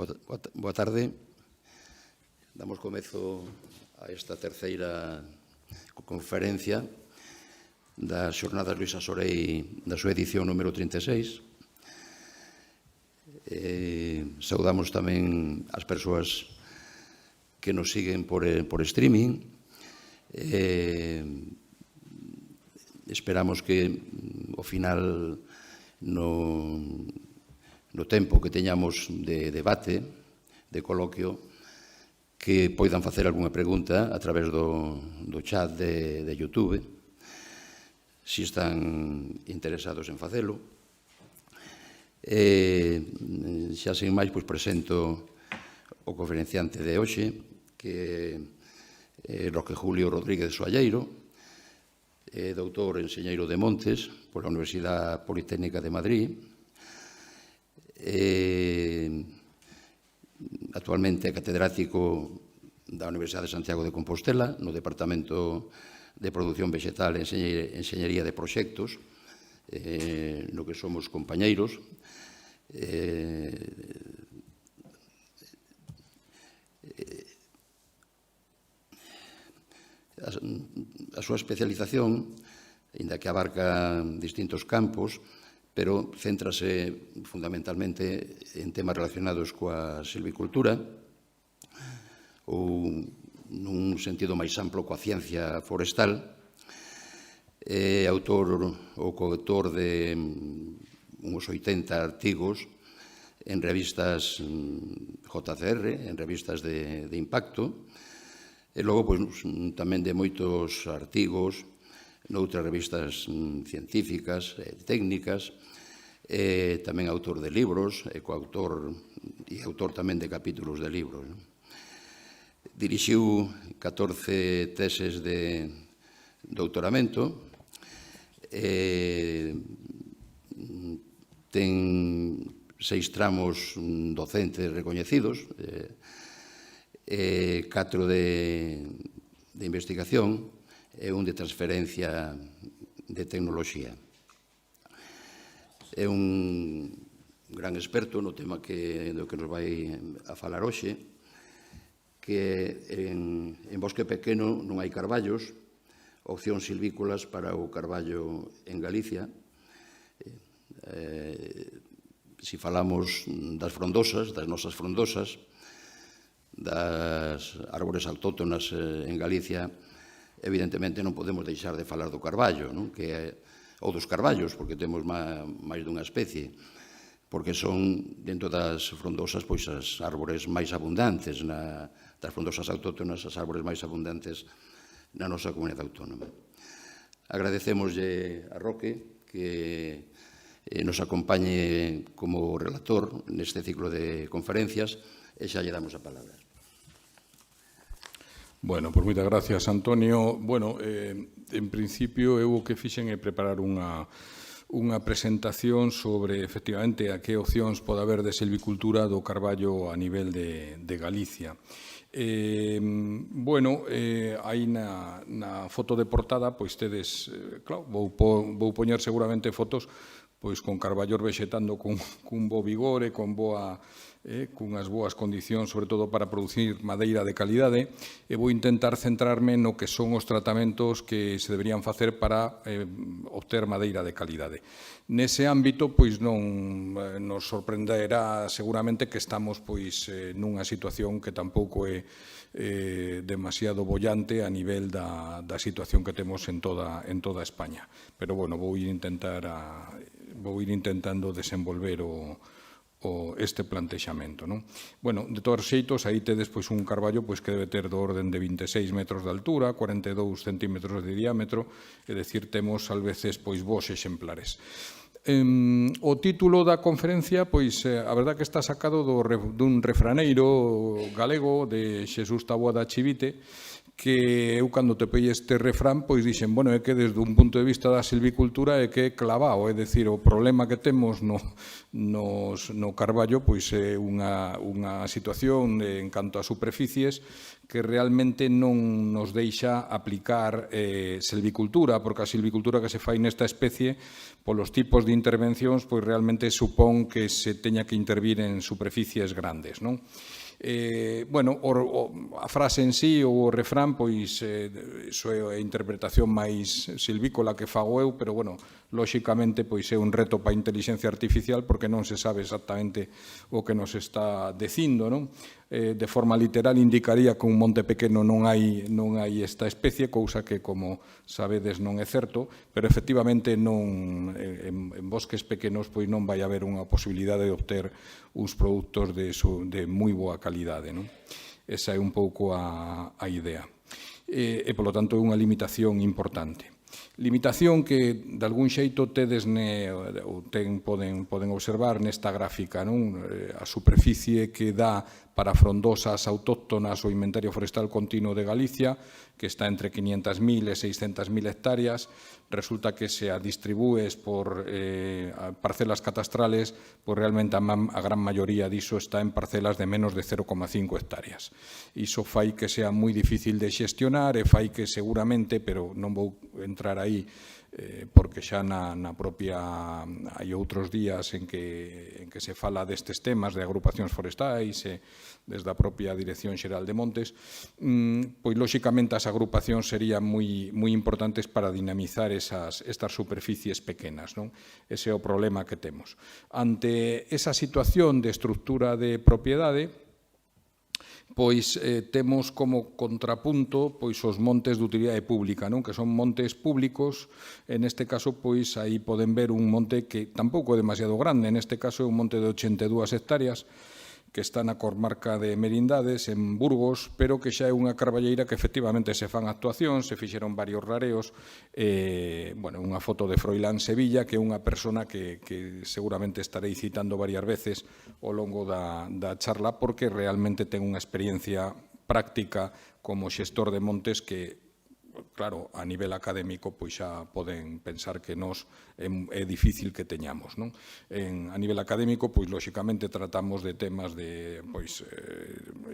Boa tarde. Damos comezo a esta terceira conferencia das Xornadas Luís Asorei da súa edición número 36. Saudamos tamén as persoas que nos siguen por streaming. Esperamos que ao final no tempo que teñamos de debate, de coloquio, que poidan facer algunha pregunta a través do chat de YouTube, se están interesados en facelo. Xa sen máis, pois presento o conferenciante de hoxe, que é Roque Julio Rodríguez Soalleiro, doutor enxeñeiro de Montes pola Universidade Politécnica de Madrid. Actualmente é catedrático da Universidade de Santiago de Compostela no Departamento de Produción Vegetal e Enxeñería de Proxectos, no que somos compañeiros. A súa especialización, aínda que abarca distintos campos, pero céntrase fundamentalmente en temas relacionados coa silvicultura ou nun sentido máis amplo coa ciencia forestal. É autor ou coautor de uns 80 artigos en revistas JCR, en revistas de impacto, e logo tamén de moitos artigos noutras revistas científicas e técnicas, tamén autor de libros, e coautor e autor tamén de capítulos de libros. Dirixiu 14 teses de doutoramento, ten 6 tramos docentes recoñecidos, 4 de investigación e un de transferencia de tecnoloxía. É un gran experto no tema do que nos vai a falar hoxe, que en bosque pequeno non hai carballos, opcións silvícolas para o carballo en Galicia. Se falamos das frondosas, das nosas frondosas, das árbores autóctonas en Galicia, evidentemente non podemos deixar de falar do carballo, ou dos carballos, porque temos máis dunha especie, porque son, dentro das frondosas, pois as árbores máis abundantes, das frondosas autóctonas, as árbores máis abundantes na nosa comunidade autónoma. Agradecemoslle a Roque que nos acompañe como relator neste ciclo de conferencias e xa lle damos a palabra. Bueno, pois moitas gracias, Antonio. Bueno, en principio eu o que fixen é preparar unha presentación sobre, efectivamente, a que opcións pode haber de silvicultura do carballo a nivel de Galicia. Bueno, aí na foto de portada, pois tedes, claro, vou poñer seguramente fotos pois con carballos vexetando cun bo vigor e cunhas boas condicións, sobre todo para producir madeira de calidade, e vou intentar centrarme no que son os tratamentos que se deberían facer para obter madeira de calidade. Nese ámbito, pois non nos sorprenderá seguramente que estamos pois nunha situación que tampouco é demasiado bollante a nivel da situación que temos en toda España. Pero, bueno, vou ir intentando desenvolver este plantexamento. Bueno, de todos os xeitos, aí tedes un carballo que debe ter do orden de 26 metros de altura, 42 centímetros de diámetro, é dicir, temos, ás veces, vos exemplares. O título da conferencia, a verdad que está sacado dun refraneiro galego de Xesús Taboada Chivite, que eu cando topei este refrán, pois dixen, bueno, é que desde un punto de vista da silvicultura é que é clavado, é dicir, o problema que temos no carballo pois é unha situación en canto a superficies que realmente non nos deixa aplicar silvicultura, porque a silvicultura que se fai nesta especie, polos tipos de intervencións, pois realmente supón que se teña que intervir en superficies grandes, non? Bueno, a frase en sí ou o refrán, pois iso é a interpretación máis silvícola que fago eu, pero, bueno, lóxicamente, pois é un reto para a inteligencia artificial porque non se sabe exactamente o que nos está dicindo, non? De forma literal indicaría que un monte pequeno non hai esta especie, cousa que, como sabedes, non é certo, pero efectivamente en bosques pequenos pois non vai haber unha posibilidade de obter uns produtos de moi boa calidade, non? Esa é un pouco a idea. E, polo tanto, é unha limitación importante. Limitación que, de algún xeito, poden observar nesta gráfica, non? A superficie que dá para frondosas autóctonas o inventario forestal continuo de Galicia, que está entre 500.000 e 600.000 hectáreas, resulta que se a distribúes por parcelas catastrales, pois realmente a gran maioría diso está en parcelas de menos de 0,5 hectáreas. Iso fai que sea moi difícil de xestionar e fai que seguramente, pero non vou entrar aí, porque xa na propia hai outros días en que se fala destes temas de agrupacións forestais e desde a propia Dirección Xeral de Montes, pois lóxicamente as agrupacións serían moi importantes para dinamizar estas superficies pequenas, non? Ese é o problema que temos. Ante esa situación de estructura de propiedade, pois temos como contrapunto pois os montes de utilidade pública, non? Que son montes públicos. En este caso, pois aí poden ver un monte que tampouco é demasiado grande, en este caso é un monte de 82 hectáreas que está na comarca de Merindades, en Burgos, pero que xa é unha carballeira que efectivamente se fan actuacións, se fixeron varios rareos, bueno, unha foto de Froilán Sevilla, que é unha persona que seguramente estarei citando varias veces ao longo da charla, porque realmente ten unha experiencia práctica como xestor de montes que, claro, a nivel académico pois xa poden pensar que nós é difícil que teñamos, non? A nivel académico, pois lóxicamente tratamos de temas de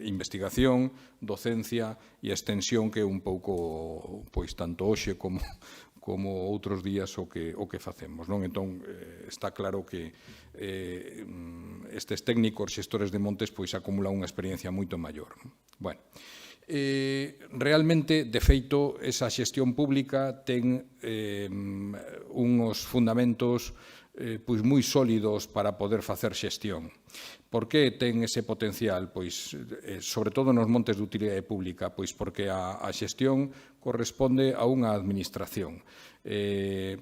investigación, docencia e extensión, que é un pouco pois tanto hoxe como outros días o que facemos, non? Entón, está claro que estes técnicos xestores de montes pois acumulan unha experiencia moito maior, non? Bueno, realmente, de feito, esa xestión pública ten uns fundamentos pois moi sólidos para poder facer xestión. Por que ten ese potencial? Pois, sobre todo nos montes de utilidade pública, pois porque a xestión corresponde a unha administración.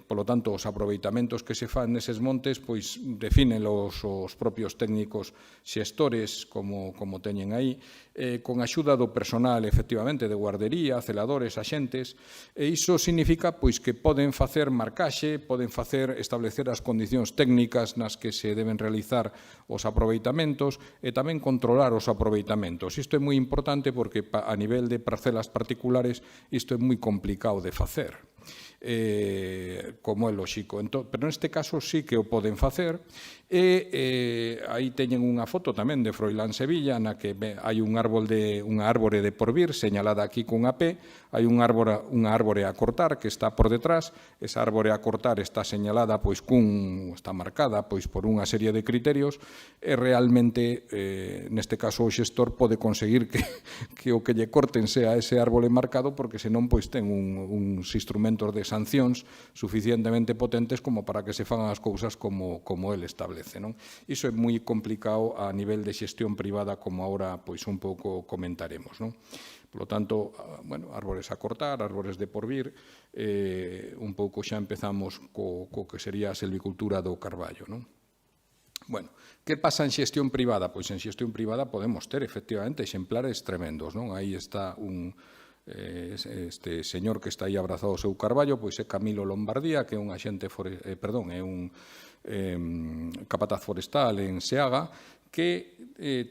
Polo tanto, os aproveitamentos que se fan neses montes pois defínelos os propios técnicos xestores, como teñen aí, con axuda do personal, efectivamente, de guardería, celadores, axentes, e iso significa pois que poden facer marcaxe, poden establecer as condicións técnicas nas que se deben realizar os aproveitamentos e tamén controlar os aproveitamentos. Isto é moi importante porque a nivel de parcelas particulares isto é moi complicado de facer, como é lóxico. Pero neste caso sí que o poden facer, e aí teñen unha foto tamén de Froilán Sevilla na que hai unha árbore de porvir señalada aquí cunha P, hai unha árbore a cortar que está por detrás, esa árbore a cortar está señalada pois está marcada pois por unha serie de criterios, e realmente neste caso o xestor pode conseguir que o que lle corten sea ese árbore marcado, porque senón pois ten uns instrumentos de sancións suficientemente potentes como para que se fagan as cousas como el establece. Iso é moi complicado a nivel de xestión privada, como agora pois un pouco comentaremos. Por lo tanto, bueno, árbores a cortar, árbores de porvir, un pouco xa empezamos co que sería a silvicultura do carballo. Bueno, que pasa en xestión privada? Pois en xestión privada podemos ter efectivamente exemplares tremendos. Aí está este señor que está aí abrazado ao seu carballo, pois é Camilo Lombardía, que é un agente é un capataz forestal en Seaga, que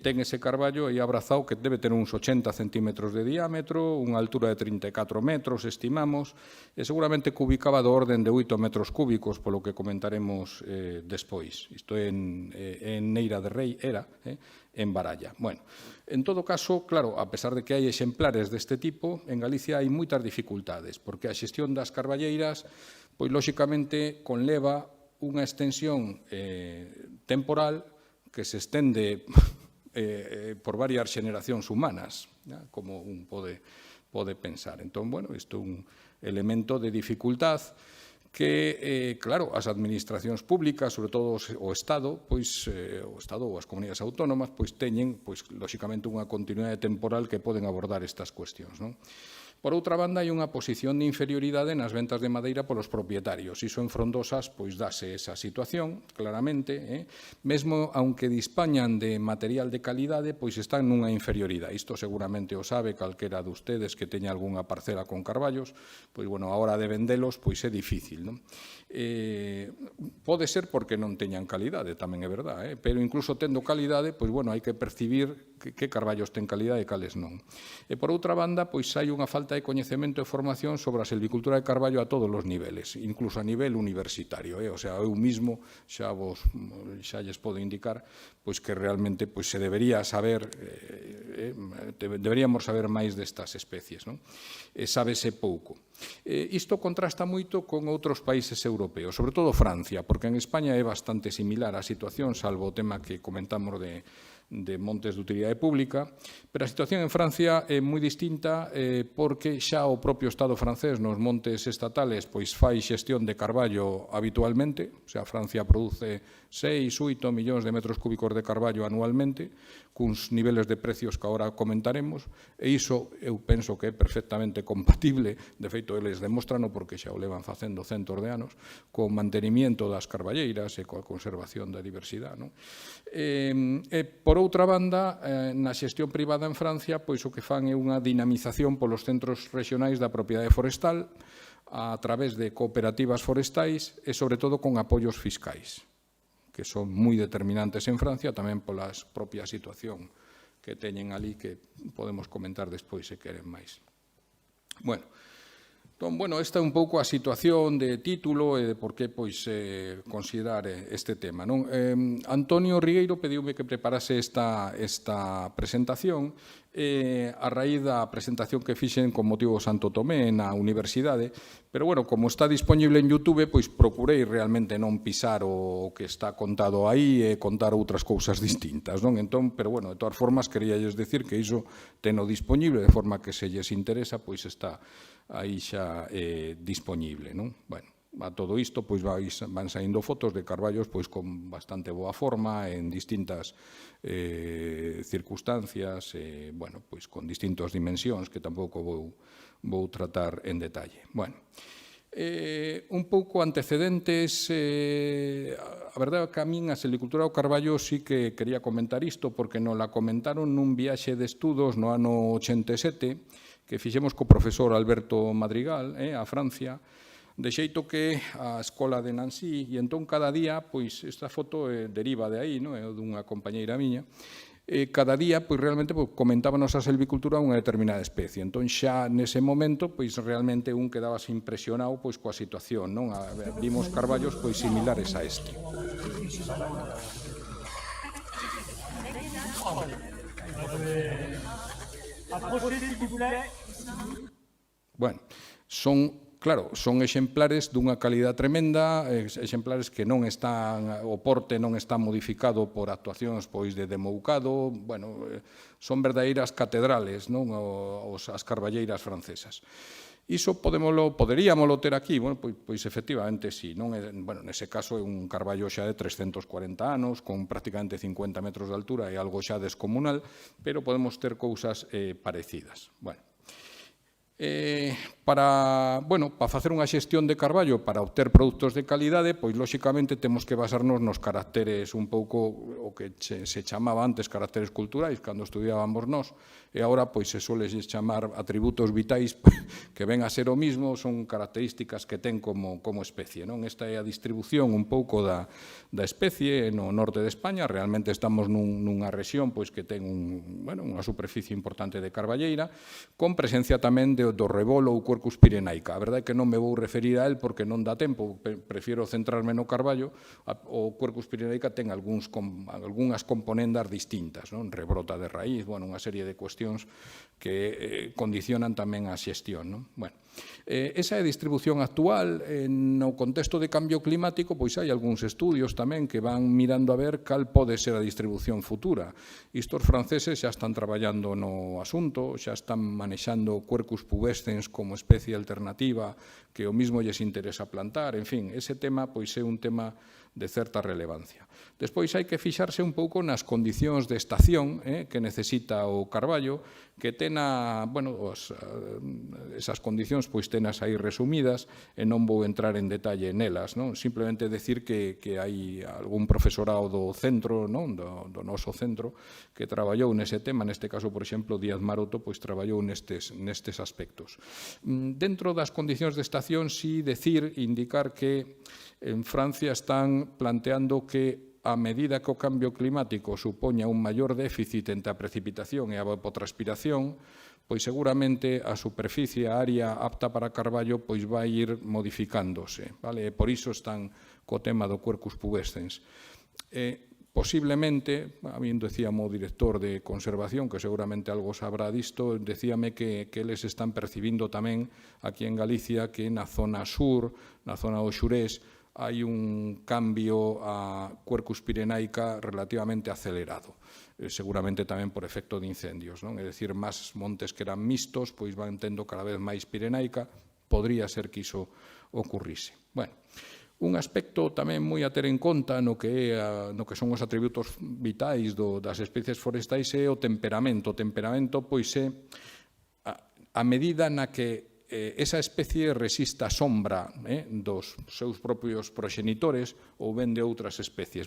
ten ese carballo aí abrazado que debe ter uns 80 centímetros de diámetro, unha altura de 34 metros, estimamos, e seguramente que ubicaba do orden de 8 metros cúbicos, polo que comentaremos despois. Isto en Neira de Rei era, en Baralla. Bueno, en todo caso, claro, a pesar de que hai exemplares deste tipo, en Galicia hai moitas dificultades, porque a xestión das carballeiras, pois, lóxicamente, conleva unha extensión temporal que se estende por varias xeneracións humanas, como un pode pensar. Entón, bueno, isto é un elemento de dificultad que, claro, as administracións públicas, sobre todo o Estado, pois, o Estado ou as comunidades autónomas, pois teñen, pois, lóxicamente, unha continuidade temporal que poden abordar estas cuestións, non? Por outra banda, hai unha posición de inferioridade nas ventas de madeira polos propietarios. Iso en Frondosas, pois, dase esa situación, claramente. Mesmo, aunque dispañan de material de calidade, pois están nunha inferioridade. Isto seguramente o sabe calquera de ustedes que teña algunha parcela con carballos. Pois, bueno, a hora de vendelos, pois é difícil, non? Pode ser porque non teñan calidade, tamén é verdade, pero incluso tendo calidade, pois, bueno, hai que percibir que carballos ten calidade e cales non. E, por outra banda, pois hai unha falta de coñecemento e formación sobre a silvicultura de carballo a todos os niveles, incluso a nivel universitario. O sea, eu mismo xa lles podo indicar pois que realmente pois se debería saber, deberíamos saber máis destas especies, non? Sábese pouco. Isto contrasta moito con outros países europeos, sobre todo Francia, porque en España é bastante similar a situación, salvo o tema que comentamos de montes de utilidade pública, pero a situación en Francia é moi distinta porque xa o propio Estado francés nos montes estatales pois fai xestión de carballo habitualmente, o sea, Francia produce 6, 8 millóns de metros cúbicos de carballo anualmente, cuns niveles de precios que agora comentaremos, e iso eu penso que é perfectamente compatible, de feito, eles demostrano porque xa o levan facendo centos de anos, co mantenimiento das carballeiras e coa conservación da diversidade, non? Por outra banda, na xestión privada en Francia, pois o que fan é unha dinamización polos centros regionais da propiedade forestal a través de cooperativas forestais e, sobre todo, con apoios fiscais, que son moi determinantes en Francia, tamén pola propia situación que teñen ali, que podemos comentar despois se queren máis. Bueno, entón, bueno, esta é un pouco a situación de título e de por que pois considerar este tema, non? Antonio Rigueiro pediume que preparase esta presentación a raíz da presentación que fixen con motivo Santo Tomé na universidade, pero, bueno, como está disponible en YouTube, pois procurei realmente non pisar o que está contado aí e contar outras cousas distintas, non? Entón, pero, bueno, de todas formas, queríalles decir que iso teno disponible, de forma que se lles interesa, pois está aí xa disponible, non? Bueno, a todo isto pois van saindo fotos de carballos pois con bastante boa forma en distintas circunstancias, bueno, pois con distintas dimensións que tampouco vou tratar en detalle. Bueno, un pouco antecedentes, a verdade é que a min a silvicultura do carballo sí que quería comentar isto porque nos la comentaron nun viaxe de estudos no ano 87 que fixemos co profesor Alberto Madrigal a Francia, de xeito que a escola de Nancy, e entón cada día, pois esta foto deriva de aí, é dunha compañeira miña, cada día, pois realmente comentábanos a silvicultura unha determinada especie. Entón xa nese momento, pois realmente un quedabase impresionado pois coa situación, non? Vimos carballos pois similares a este. Bueno, claro, son exemplares dunha calidad tremenda, exemplares que non están, o porte non está modificado por actuacións pois de demoucado, bueno, son verdadeiras catedrales, non, as carballeiras francesas. Iso poderíamolo ter aquí, bueno, pois efectivamente sí, non é, bueno, nese caso é un carballo xa de 340 anos, con prácticamente 50 metros de altura, é algo xa descomunal, pero podemos ter cousas parecidas. Bueno, Para facer unha xestión de carballo, para obter produtos de calidade, pois, lóxicamente, temos que basarnos nos caracteres un pouco o que se chamaba antes caracteres culturais, cando estudiábamos nós, e agora, pois, se suele chamar atributos vitais, que ven a ser o mismo, son características que ten como especie, non? Esta é a distribución un pouco da especie no norte de España. Realmente estamos nunha rexión pois que ten unha superficie importante de carballeira, con presencia tamén do rebolo ou Quercus pyrenaica. A verdade é que non me vou referir a él porque non dá tempo, prefiro centrarme no carballo. O Quercus pyrenaica ten algunhas componendas distintas, non? Rebrota de raíz, unha serie de cuestións que condicionan tamén a xestión, non? Esa é a distribución actual. No contexto de cambio climático, pois hai algúns estudios tamén que van mirando a ver cal pode ser a distribución futura. Estos franceses xa están traballando no asunto, xa están manexando Quercus pubescens como especie alternativa que o mismo lles interesa plantar. En fin, ese tema pois é un tema de certa relevancia. Despois hai que fixarse un pouco nas condicións de estación que necesita o carballo, que esas condicións pois tenas aí resumidas e non vou entrar en detalle nelas, non? Simplemente decir que hai algún profesorado do centro, non? Do noso centro, que traballou nese tema. Neste caso, por exemplo, Díaz Maroto pois traballou nestes aspectos. Dentro das condicións de estación, si indicar que en Francia están planteando que a medida que o cambio climático supoña un maior déficit entre a precipitación e a evapotranspiración, pois seguramente a superficie, a área apta para carballo, pois vai ir modificándose, vale? Por iso están co tema do Quercus pubescens. Posiblemente, a mí decíame o director de conservación, que seguramente algo sabrá disto, decíame que eles están percibindo tamén aquí en Galicia que na zona sur, na zona do Xurés, hai un cambio a Quercus pyrenaica relativamente acelerado, seguramente tamén por efecto de incendios, non? É dicir, máis montes que eran mixtos, pois van tendo cada vez máis pyrenaica, podría ser que iso ocurrise. Un aspecto tamén moi a ter en conta no que son os atributos vitais das especies forestais é o temperamento. O temperamento, pois, é a medida na que esa especie resista a sombra dos seus propios proxenitores ou ben de outras especies.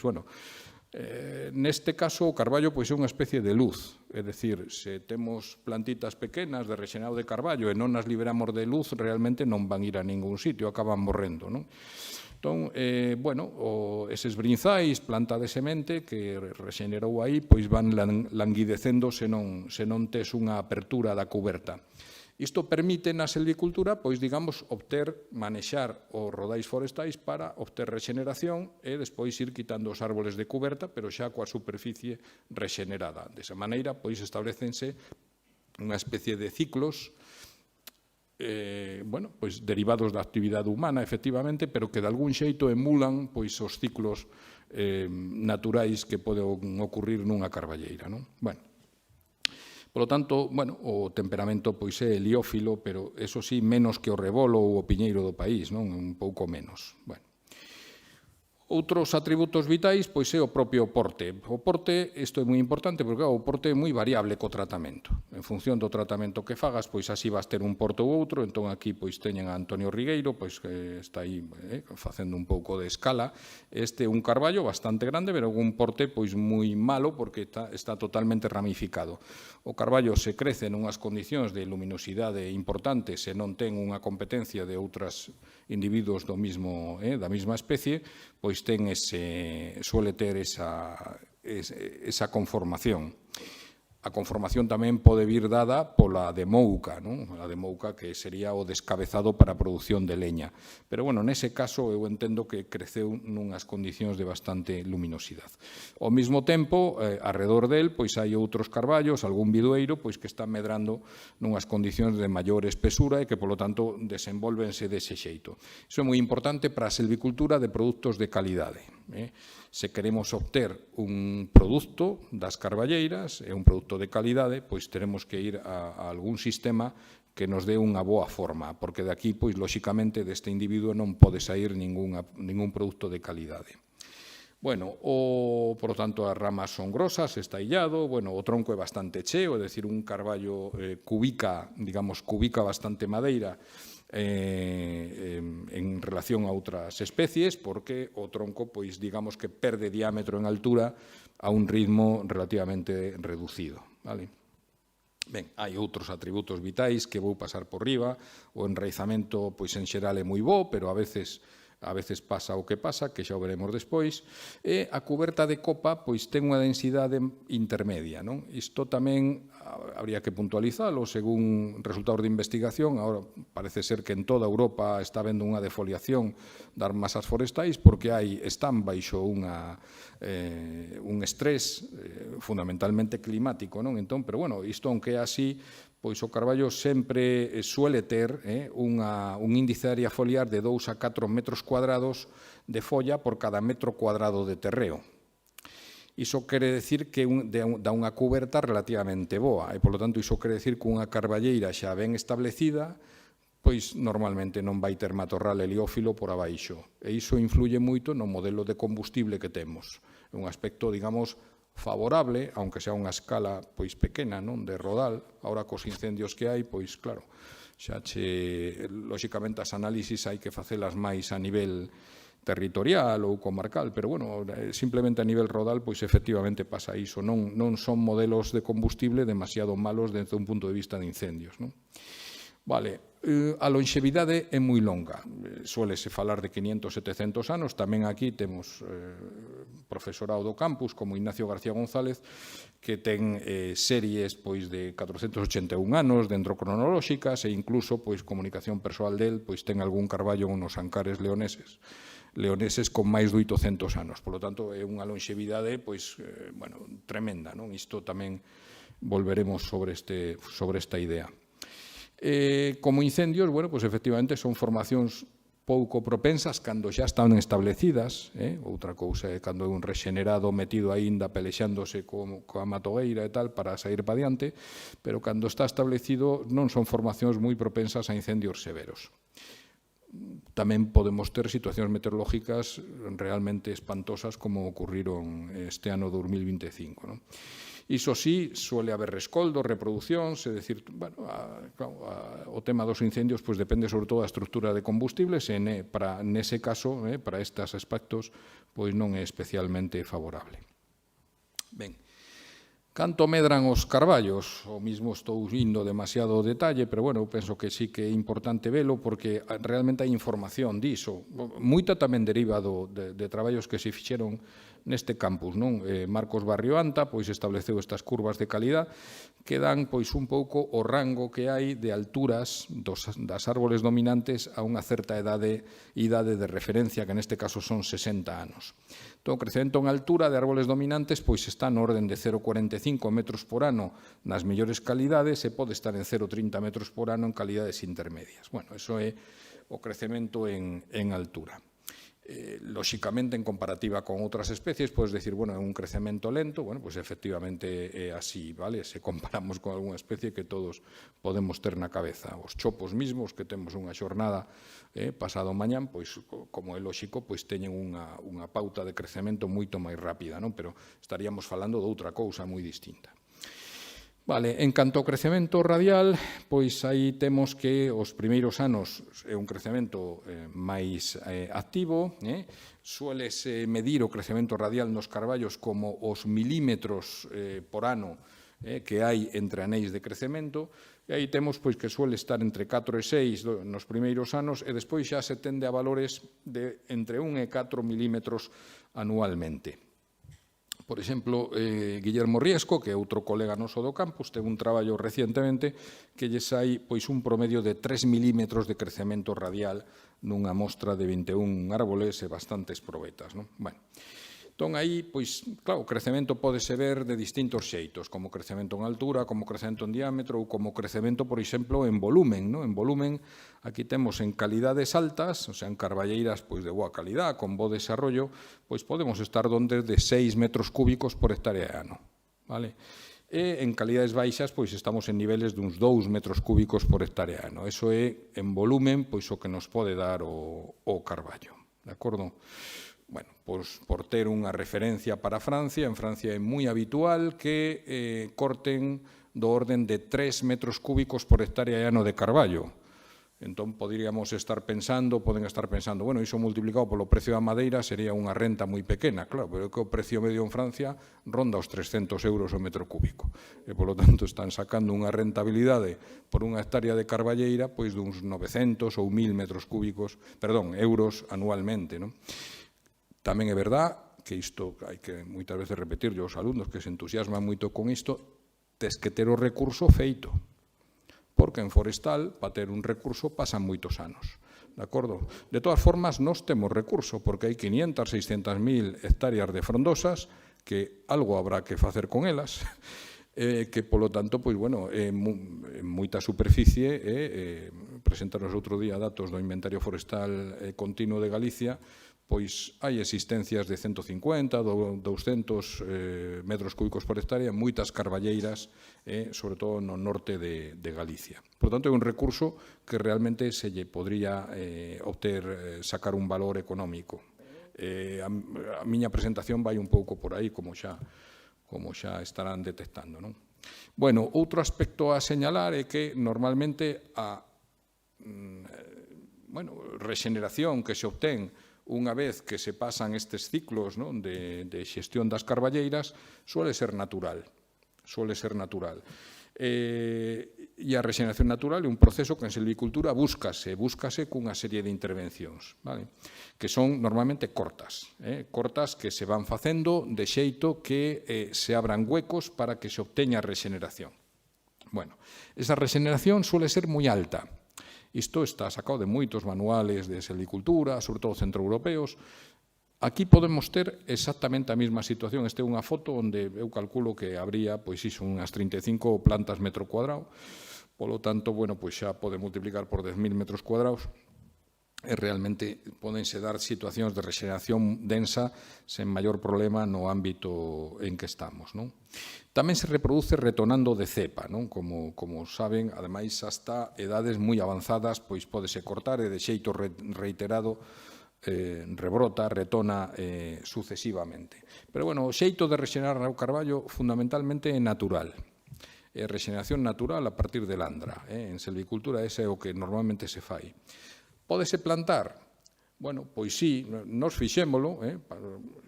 Neste caso, o carballo é unha especie de luz, é dicir, se temos plantitas pequenas de rexenado de carballo e non as liberamos de luz, realmente non van ir a ningún sitio, acaban morrendo, non? Entón, eses brinzais, planta de semente que rexenerou aí, pois van languidecendo se non tes unha apertura da cuberta. Isto permite na silvicultura, pois, digamos, manexar os rodais forestais para obter rexeneración e despois ir quitando os árboles de cuberta, pero xa coa superficie rexenerada. Desa maneira, pois, establecense unha especie de ciclos derivados da actividade humana, efectivamente, pero que de algún xeito emulan os ciclos naturais que poden ocurrir nunha carballeira. Por lo tanto, o temperamento é heliófilo, pero, eso sí, menos que o rebolo ou o piñeiro do país, un pouco menos. Outros atributos vitais, pois é o propio porte. O porte, isto é moi importante, porque o porte é moi variable co tratamento. En función do tratamento que fagas, pois así vas ter un porte ou outro. Entón, aquí pois teñen a Antonio Rigueiro, pois que está aí facendo un pouco de escala. Este é un carballo bastante grande, pero un porte pois moi malo, porque está totalmente ramificado. O carballo se crece nunhas condicións de luminosidade importantes se non ten unha competencia de outros individuos da mesma especie, pois suele ter esa conformación. A conformación tamén pode vir dada pola demouca, a demouca que sería o descabezado para a produción de leña. Pero, nese caso, eu entendo que creceu nunhas condicións de bastante luminosidade. Ao mesmo tempo, arredor del, pois hai outros carballos, algún bidueiro, pois que están medrando nunhas condicións de maior espesura e que, polo tanto, desenvolvense dese xeito. Iso é moi importante para a silvicultura de produtos de calidade. Se queremos obter un produto das carballeiras e un produto de calidade, pois teremos que ir a algún sistema que nos dé unha boa forma, porque de aquí, pois, lóxicamente, deste individuo non pode sair ningún produto de calidade. Bueno, por lo tanto, as ramas son grosas, está illado, bueno, o tronco é bastante cheo, é dicir, un carballo cubica bastante madeira en relación a outras especies, porque o tronco, pois, digamos que perde diámetro en altura a un ritmo relativamente reducido, vale? Ben, hai outros atributos vitais que vou pasar por riba, o enraizamento, pois, en xeral é moi bo, pero a veces pasa o que pasa, que xa o veremos despois, e a cuberta de copa pois ten unha densidade intermedia, non? Isto tamén habría que puntualizalo según resultados de investigación. Agora parece ser que en toda Europa está habendo unha defoliación das masas forestais porque están baixo un estrés fundamentalmente climático, non? Entón, pero bueno, isto aunque é así, pois o carballo sempre suele ter un índice de área foliar de 2 a 4 metros cuadrados de folla por cada metro cuadrado de terreo. Iso quere decir que dá unha cuberta relativamente boa e, polo tanto, iso quere decir que unha carballeira xa ben establecida pois normalmente non vai ter matorral heliófilo por abaixo. E iso influye moito no modelo de combustible que temos. É un aspecto, digamos, favorable, aunque sea unha escala pois pequena, non, de rodal. Ahora cos incendios que hai, pois claro, lóxicamente as análisis hai que facelas máis a nivel territorial ou comarcal, pero bueno, simplemente a nivel rodal, pois efectivamente pasa iso. Non son modelos de combustible demasiado malos desde un punto de vista de incendios, non? Vale, a longevidade é moi longa, suélese falar de 500, 700 anos, tamén aquí temos profesorado do campus como Ignacio García González, que ten series pois de 481 anos dentro cronolóxicas e incluso pois comunicación persoal del pois ten algún carballo nos Ancares leoneses con máis de 800 anos. Por lo tanto, é unha longevidade pois bueno, tremenda, non? Isto tamén volveremos sobre esta idea. Como incendios, bueno, pues efectivamente son formacións pouco propensas cando xa están establecidas, outra cousa é cando é un rexenerado metido aínda pelexándose coa matogueira e tal para sair pa diante, pero cando está establecido non son formacións moi propensas a incendios severos. Tamén podemos ter situacións meteorológicas realmente espantosas como ocurriron este ano 2025, non? Iso sí, suele haber rescoldos, reproduccións, é dicir, bueno, o tema dos incendios pois depende sobre todo da estrutura de combustibles e nese caso, para estes aspectos, pois non é especialmente favorable. Ben, canto medran os carballos? O mismo estou indo demasiado detalle, pero bueno, eu penso que sí que é importante velo porque realmente hai información diso. Moita tamén deriva de traballos que se fixeron neste campus, non? Marcos Barrioanta pois estableceu estas curvas de calidad que dan pois un pouco o rango que hai de alturas das árboles dominantes a unha certa idade de referencia, que neste caso son 60 anos. Entón, o crecemento en altura de árboles dominantes pois está no orden de 0,45 metros por ano nas mellores calidades e pode estar en 0,30 metros por ano en calidades intermedias. Bueno, iso é o crecemento en altura. Lóxicamente, en comparativa con outras especies, podes decir, bueno, é un crecemento lento, bueno, pois efectivamente é así, vale? Se comparamos con algunha especie que todos podemos ter na cabeza. Os chopos mismos, que temos unha xornada pasado mañán, pois, como é lóxico, pois teñen unha pauta de crecemento moito máis rápida, non? Pero estaríamos falando de outra cousa moi distinta. Vale, en canto ao crecemento radial, pois aí temos que os primeiros anos é un crecemento máis activo, suélese medir o crecemento radial nos carballos como os milímetros por ano que hai entre anéis de crecemento, e aí temos pois que suele estar entre 4 e 6 nos primeiros anos e despois xa se tende a valores de entre 1 e 4 milímetros anualmente. Por exemplo, Guillermo Riesco, que é outro colega noso do campus, ten un traballo recientemente que lle sai pois un promedio de 3 milímetros de crecemento radial nunha mostra de 21 árboles e bastantes probetas, non? Bueno, entón aí, pois, claro, o crecemento pódese ver de distintos xeitos, como crecemento en altura, como crecemento en diámetro ou como crecemento, por exemplo, en volumen, non? En volumen, aquí temos en calidades altas, o sea, en carballeiras pois de boa calidad, con bo desarrollo, pois podemos estar donde de 6 metros cúbicos por hectárea de ano, vale? E en calidades baixas, pois estamos en niveles duns 2 metros cúbicos por hectárea de ano. Eso é, en volumen, pois o que nos pode dar o carballo, de acordo? Bueno, pois por ter unha referencia para Francia, en Francia é moi habitual que corten do orden de 3 metros cúbicos por hectárea e ano de carballo. Entón, poden estar pensando, bueno, iso multiplicado polo precio da madeira sería unha renta moi pequena, claro, pero é que o precio medio en Francia ronda os 300 euros o metro cúbico. E, polo tanto, están sacando unha rentabilidade por unha hectárea de carballeira pois duns 900 ou 1000 metros cúbicos, perdón, euros anualmente, non? Tamén é verdad que isto hai que moitas veces repetirlle aos alumnos que se entusiasman moito con isto, tes que ter o recurso feito. Porque en forestal, para ter un recurso, pasan moitos anos. De acordo? De todas formas, nós temos recurso, porque hai 500, 600.000 hectáreas de frondosas que algo habrá que facer con elas, que, polo tanto, pois, bueno, moita superficie, presentaros outro día datos do Inventario Forestal Continuo de Galicia, pois hai existencias de 150, 200 metros cúbicos por hectárea, moitas carballeiras, sobre todo no norte de Galicia. Por tanto, é un recurso que realmente se lle podría sacar un valor económico. A miña presentación vai un pouco por aí, como xa estarán detectando, non? Bueno, outro aspecto a señalar é que normalmente a rexeneración que se obtén unha vez que se pasan estes ciclos de xestión das carballeiras, suele ser natural. E a rexeneración natural é un proceso que en silvicultura búscase cunha serie de intervencións, que son normalmente cortas que se van facendo de xeito que se abran huecos para que se obteña a rexeneración. Bueno, esa rexeneración suele ser moi alta. Isto está sacado de moitos manuales de silvicultura, sobre todo centroeuropeos. Aquí podemos ter exactamente a mesma situación. Esta é unha foto onde eu calculo que habría, pois iso, unhas 35 plantas metro cuadrado. Polo tanto, bueno, pois xa pode multiplicar por 10.000 metros cuadrados e realmente podense dar situacións de rexeneración densa sen maior problema no ámbito en que estamos, non? Tamén se reproduce retonando de cepa, non? Como saben, ademais, hasta edades moi avanzadas, pois pódese cortar e de xeito reiterado rebrota, retona sucesivamente. Pero, bueno, o xeito de rexenerar o carballo fundamentalmente é natural. É rexeneración natural a partir de landra. En silvicultura ese é o que normalmente se fai. Pódese plantar? Bueno, pois sí, nos fixémolo,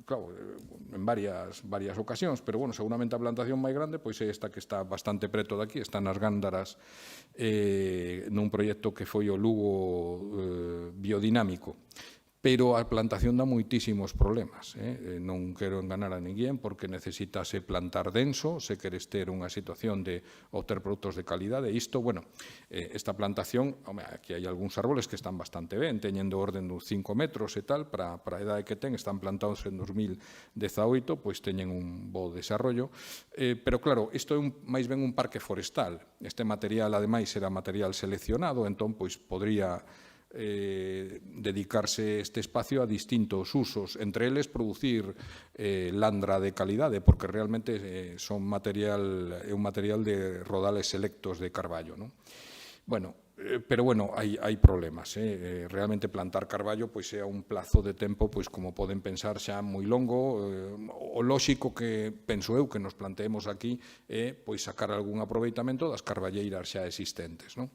claro, en varias ocasións, pero, bueno, seguramente a plantación máis grande pois é esta que está bastante preto daqui, está nas Gándaras, nun proxecto que foi o Lugo biodinámico. Pero a plantación dá moitísimos problemas. Non quero enganar a ninguén porque necesitase plantar denso, se queres ter unha situación de obter produtos de calidade. Isto, bueno, esta plantación, aquí hai algúns árboles que están bastante ben, teñendo orden dos 5 metros e tal, para a idade que ten, están plantados en 2018, pois teñen un bo desarrollo. Pero, claro, isto é máis ben un parque forestal. Este material, ademais, era material seleccionado, entón, pois, podría dedicarse este espacio a distintos usos, entre eles producir landra de calidade, porque realmente é un material de rodales selectos de carballo, non? Bueno, pero, bueno, hai problemas. Realmente plantar carballo pois é a un plazo de tempo, pois como poden pensar, xa moi longo. O lóxico que penso eu que nos planteemos aquí é pois sacar algún aproveitamento das carballeiras xa existentes, non?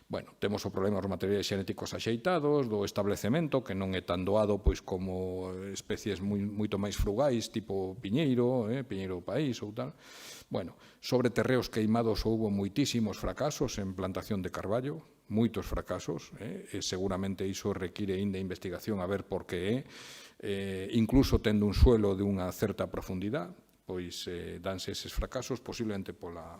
Bueno, temos o problema dos materiais xenéticos axeitados, do establecemento, que non é tan doado pois como especies moito máis frugais, tipo piñeiro, piñeiro do país ou tal. Bueno, sobre terreos queimados houbo moitísimos fracasos en plantación de carballo, moitos fracasos, e seguramente iso require ainda investigación a ver por que é. Incluso tendo un suelo de unha certa profundidade, pois danse eses fracasos, posiblemente pola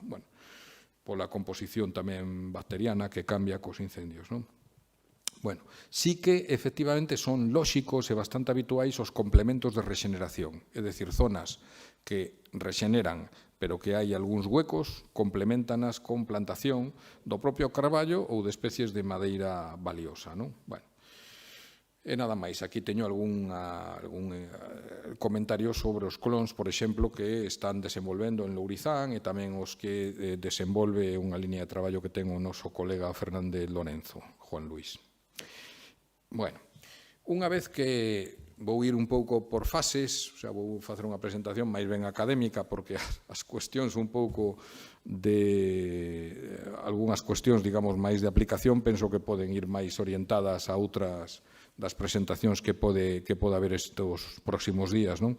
composición tamén bacteriana que cambia cos incendios, non? Bueno, sí que efectivamente son lóxicos e bastante habituais os complementos de rexeneración, é dicir, zonas que rexeneran pero que hai algúns huecos, complementanas con plantación do propio carballo ou de especies de madeira valiosa, non? Bueno, e nada máis, aquí teño algún comentario sobre os clons, por exemplo, que están desenvolvendo en Lourizán e tamén os que desenvolve unha liña de traballo que ten o noso colega Fernández Lorenzo, Juan Luis. Bueno, unha vez que vou ir un pouco por fases, o sea, vou facer unha presentación máis ben académica, porque as cuestións un pouco de algunhas cuestións, digamos, máis de aplicación, penso que poden ir máis orientadas a outras das presentacións que pode haber estes próximos días, non?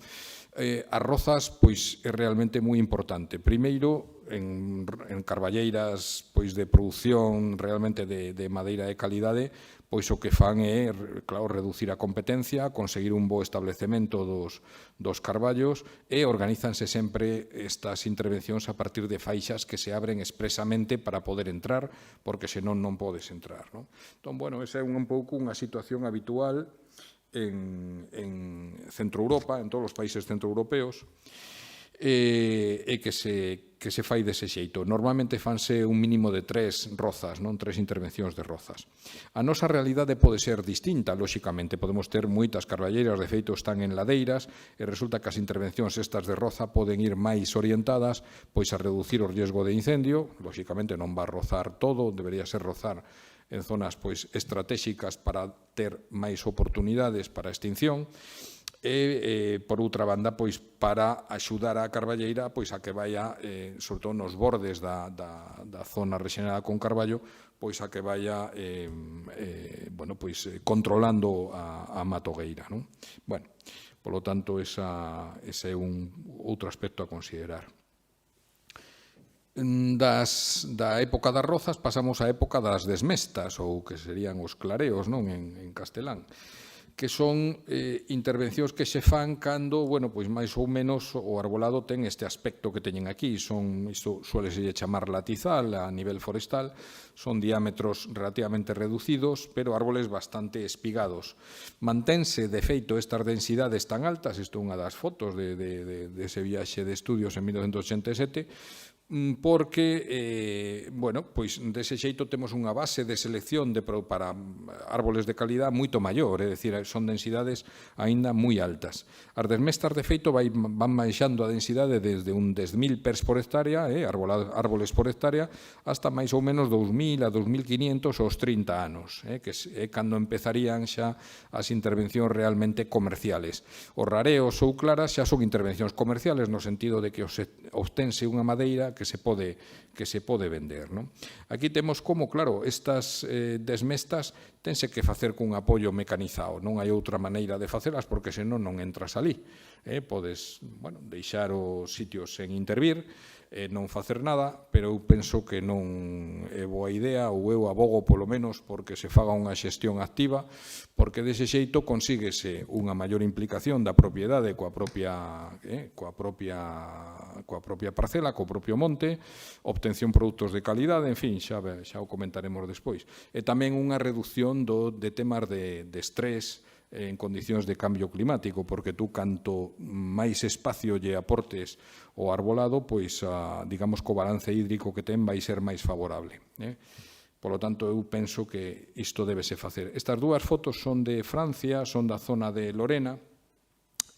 As rozas, pois, é realmente moi importante. Primeiro, en carballeiras, pois, de produción realmente de madeira de calidade, pois o que fan é, claro, reducir a competencia, conseguir un bo establecemento dos carballos e organízanse sempre estas intervencións a partir de faixas que se abren expresamente para poder entrar, porque senón non podes entrar, non? Entón, bueno, esa é un pouco unha situación habitual en Centro Europa, en todos os países centroeuropeos, e que se fai dese xeito. Normalmente fanse un mínimo de 3 rozas, non 3 intervencións de rozas. A nosa realidade pode ser distinta, lóxicamente. Podemos ter moitas carballeiras, de feito están en ladeiras, e resulta que as intervencións estas de roza poden ir máis orientadas pois a reducir o riesgo de incendio. Lóxicamente non va a rozar todo, debería ser rozar en zonas pois estratéxicas para ter máis oportunidades para a extinción. E, por outra banda, pois para axudar a carballeira pois a que vaya, sobre todo nos bordes da zona rexenerada con carballo, pois a que vaya bueno, pois, controlando a matogueira, non? Bueno, polo tanto, ese é un outro aspecto a considerar. Da época das rozas pasamos á época das desmestas, ou que serían os clareos, non, en castelán, que son intervencións que se fan cando, bueno, pois máis ou menos o arbolado ten este aspecto que teñen aquí. Isto suele se chamar latizal a nivel forestal, son diámetros relativamente reducidos, pero árboles bastante espigados. Mantense, de feito, estas densidades tan altas, isto é unha das fotos dese viaxe de estudios en 1987, porque, bueno, pois dese xeito temos unha base de selección para árboles de calidad moito maior, é dicir, son densidades aínda moi altas. As desmestas, de feito, van baixando a densidade desde un 10.000 pers por hectárea, árboles por hectárea, hasta máis ou menos 2.000 a 2.500 aos 30 anos, que é cando empezarían xa as intervencións realmente comerciales. Os rareos ou claras xa son intervencións comerciales no sentido de que obtense unha madeira que se pode vender, non? Aquí temos como, claro, estas desmestas tense que facer cun apoio mecanizado, non hai outra maneira de facelas porque senón non entras ali. Podes, bueno, deixar os sitios sen intervir, non facer nada, pero eu penso que non é boa idea, ou eu abogo polo menos porque se faga unha xestión activa, porque dese xeito consíguese unha maior implicación da propiedade coa propia parcela, co propio monte, obtención de produtos de calidade, en fin, xa o comentaremos despois. E tamén unha reducción de temas de estrés en condicións de cambio climático, porque tú canto máis espacio lle aportes ao arbolado, pois, digamos, co balance hídrico que ten vai ser máis favorable. Por lo tanto, eu penso que isto debese facer. Estas dúas fotos son de Francia, son da zona de Lorena,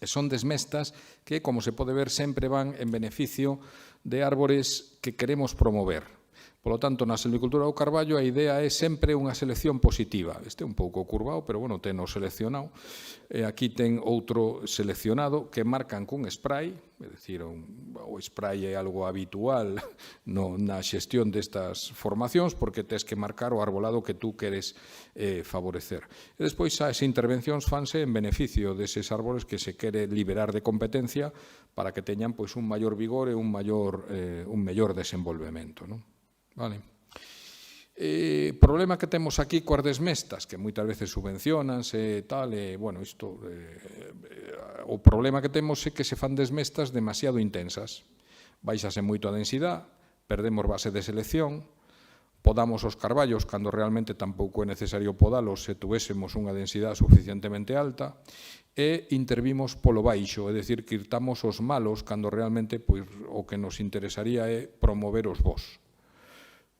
e son desmestas que, como se pode ver, sempre van en beneficio de árbores que queremos promover. Por lo tanto, na silvicultura do carballo a idea é sempre unha selección positiva. Este é un pouco curvado, pero, bueno, teno seleccionado. Aquí ten outro seleccionado que marcan cun spray, é dicir, o spray é algo habitual na xestión destas formacións porque tes que marcar o arbolado que tú queres favorecer. E despois as intervencións fanse en beneficio deses árboles que se quere liberar de competencia para que teñan pois un maior vigor e un mellor desenvolvemento, non? Vale. Problema que temos aquí coas desmestas, que moitas veces subvencionanse e tal, bueno, isto, o problema que temos é que se fan desmestas demasiado intensas. Baixase moito a densidade, perdemos base de selección, podamos os carballos cando realmente tampouco é necesario podalos se tuvésemos unha densidade suficientemente alta, e intervimos polo baixo, é dicir, que quitamos os malos cando realmente pois, o que nos interesaría é promover os bons.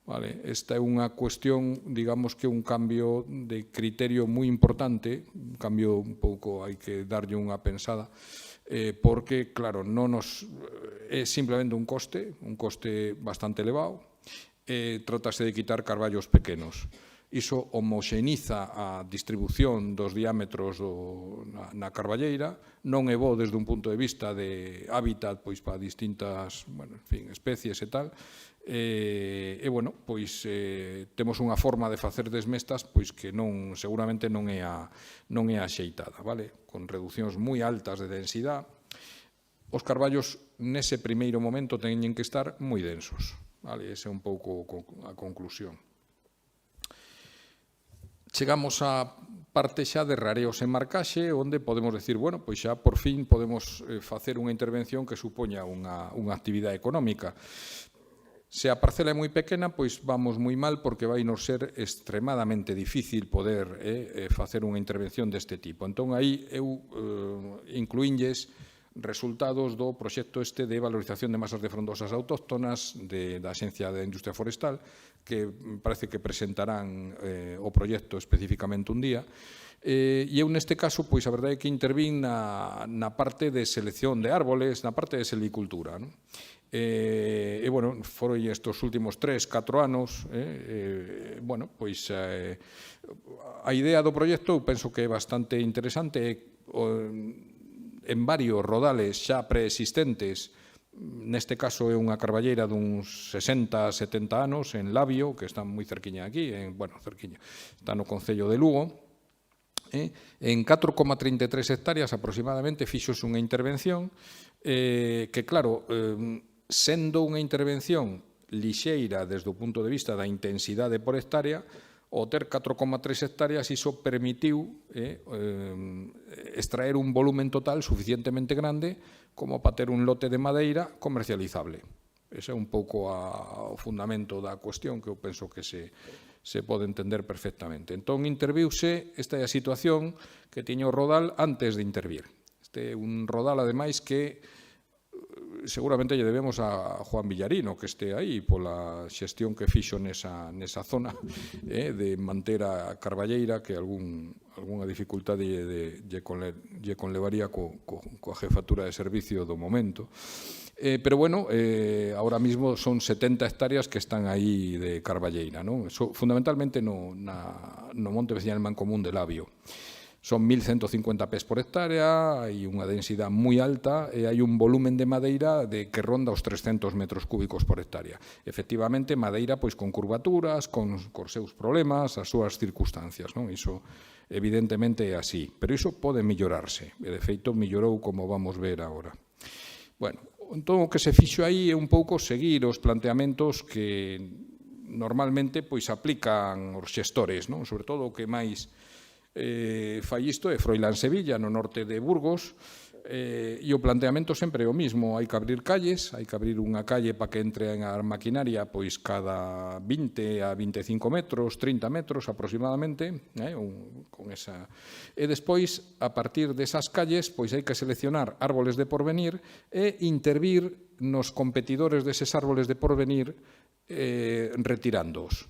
Vale, esta é unha cuestión, digamos que un cambio de criterio moi importante, un cambio un pouco, hai que darlle unha pensada, porque, claro, é simplemente un coste bastante elevado, trátase de quitar carballos pequenos. iso homoxeniza a distribución dos diámetros na carballeira, non é bo desde un punto de vista de hábitat pois para distintas, bueno, en fin, especies e tal, e bueno, pois temos unha forma de facer desmestas pois que non, seguramente non é a xeitada, vale? Con reduccións moi altas de densidade. Os carballos nese primeiro momento teñen que estar moi densos, vale? Esa é un pouco a conclusión. Chegamos á parte xa de rareos en marcaxe, onde podemos decir, bueno, pois xa por fin podemos facer unha intervención que supoña unha actividade económica. Se a parcela é moi pequena, pois vamos moi mal porque vai nos ser extremadamente difícil poder facer unha intervención deste tipo. Entón, aí eu incluínlles resultados do proxecto este de valorización de masas de frondosas autóctonas da Axencia de Industria Forestal, que parece que presentarán o proxecto especificamente un día. E eu neste caso, pois a verdade é que intervín na parte de selección de árboles, na parte de silvicultura, non? E, bueno, foron estes últimos 3-4 anos, bueno, pois a idea do proxecto eu penso que é bastante interesante, en varios rodales xa preexistentes. Neste caso é unha carballeira duns 60-70 anos en Labio, que está moi cerquiña aquí, bueno, cerquiña, está no concello de Lugo. En 4,33 hectáreas aproximadamente fixose unha intervención que, claro, sendo unha intervención lixeira desde o punto de vista da intensidade por hectárea, o ter 4,3 hectáreas iso permitiu extraer un volumen total suficientemente grande como para ter un lote de madeira comercializable. Ese é un pouco o fundamento da cuestión que eu penso que se pode entender perfectamente. Entón, interviuse, esta é a situación que tiña o rodal antes de intervir. Este é un rodal, ademais, que seguramente lle debemos a Juan Villarino que este aí pola xestión que fixo nesa zona de manter a carballeira, que algunha dificultade lle conlevaría coa jefatura de servicio do momento. Pero bueno, ahora mismo son 70 hectáreas que están aí de carballeira, non? Fundamentalmente no monte vecinal Mancomún de Labio. Son 1.150 pés por hectárea, hai unha densidade moi alta e hai un volumen de madeira que ronda os 300 metros cúbicos por hectárea. Efectivamente, madeira pois con curvaturas, con seus problemas, as súas circunstancias, non? Iso evidentemente é así, pero iso pode mellorarse, e de feito mellorou como vamos ver agora. Bueno, entón o que se fixo aí é un pouco seguir os planteamentos que normalmente pois aplican os xestores, non? Sobre todo o que máis fai isto é Froilán Sevilla, no norte de Burgos, e o planteamento sempre é o mismo. Hai que abrir calles, hai que abrir unha calle para que entre a maquinaria pois cada 20 a 25 metros, 30 metros aproximadamente, con esa. E despois, a partir desas calles, pois hai que seleccionar árboles de porvenir e intervir nos competidores deses árboles de porvenir retirándoos.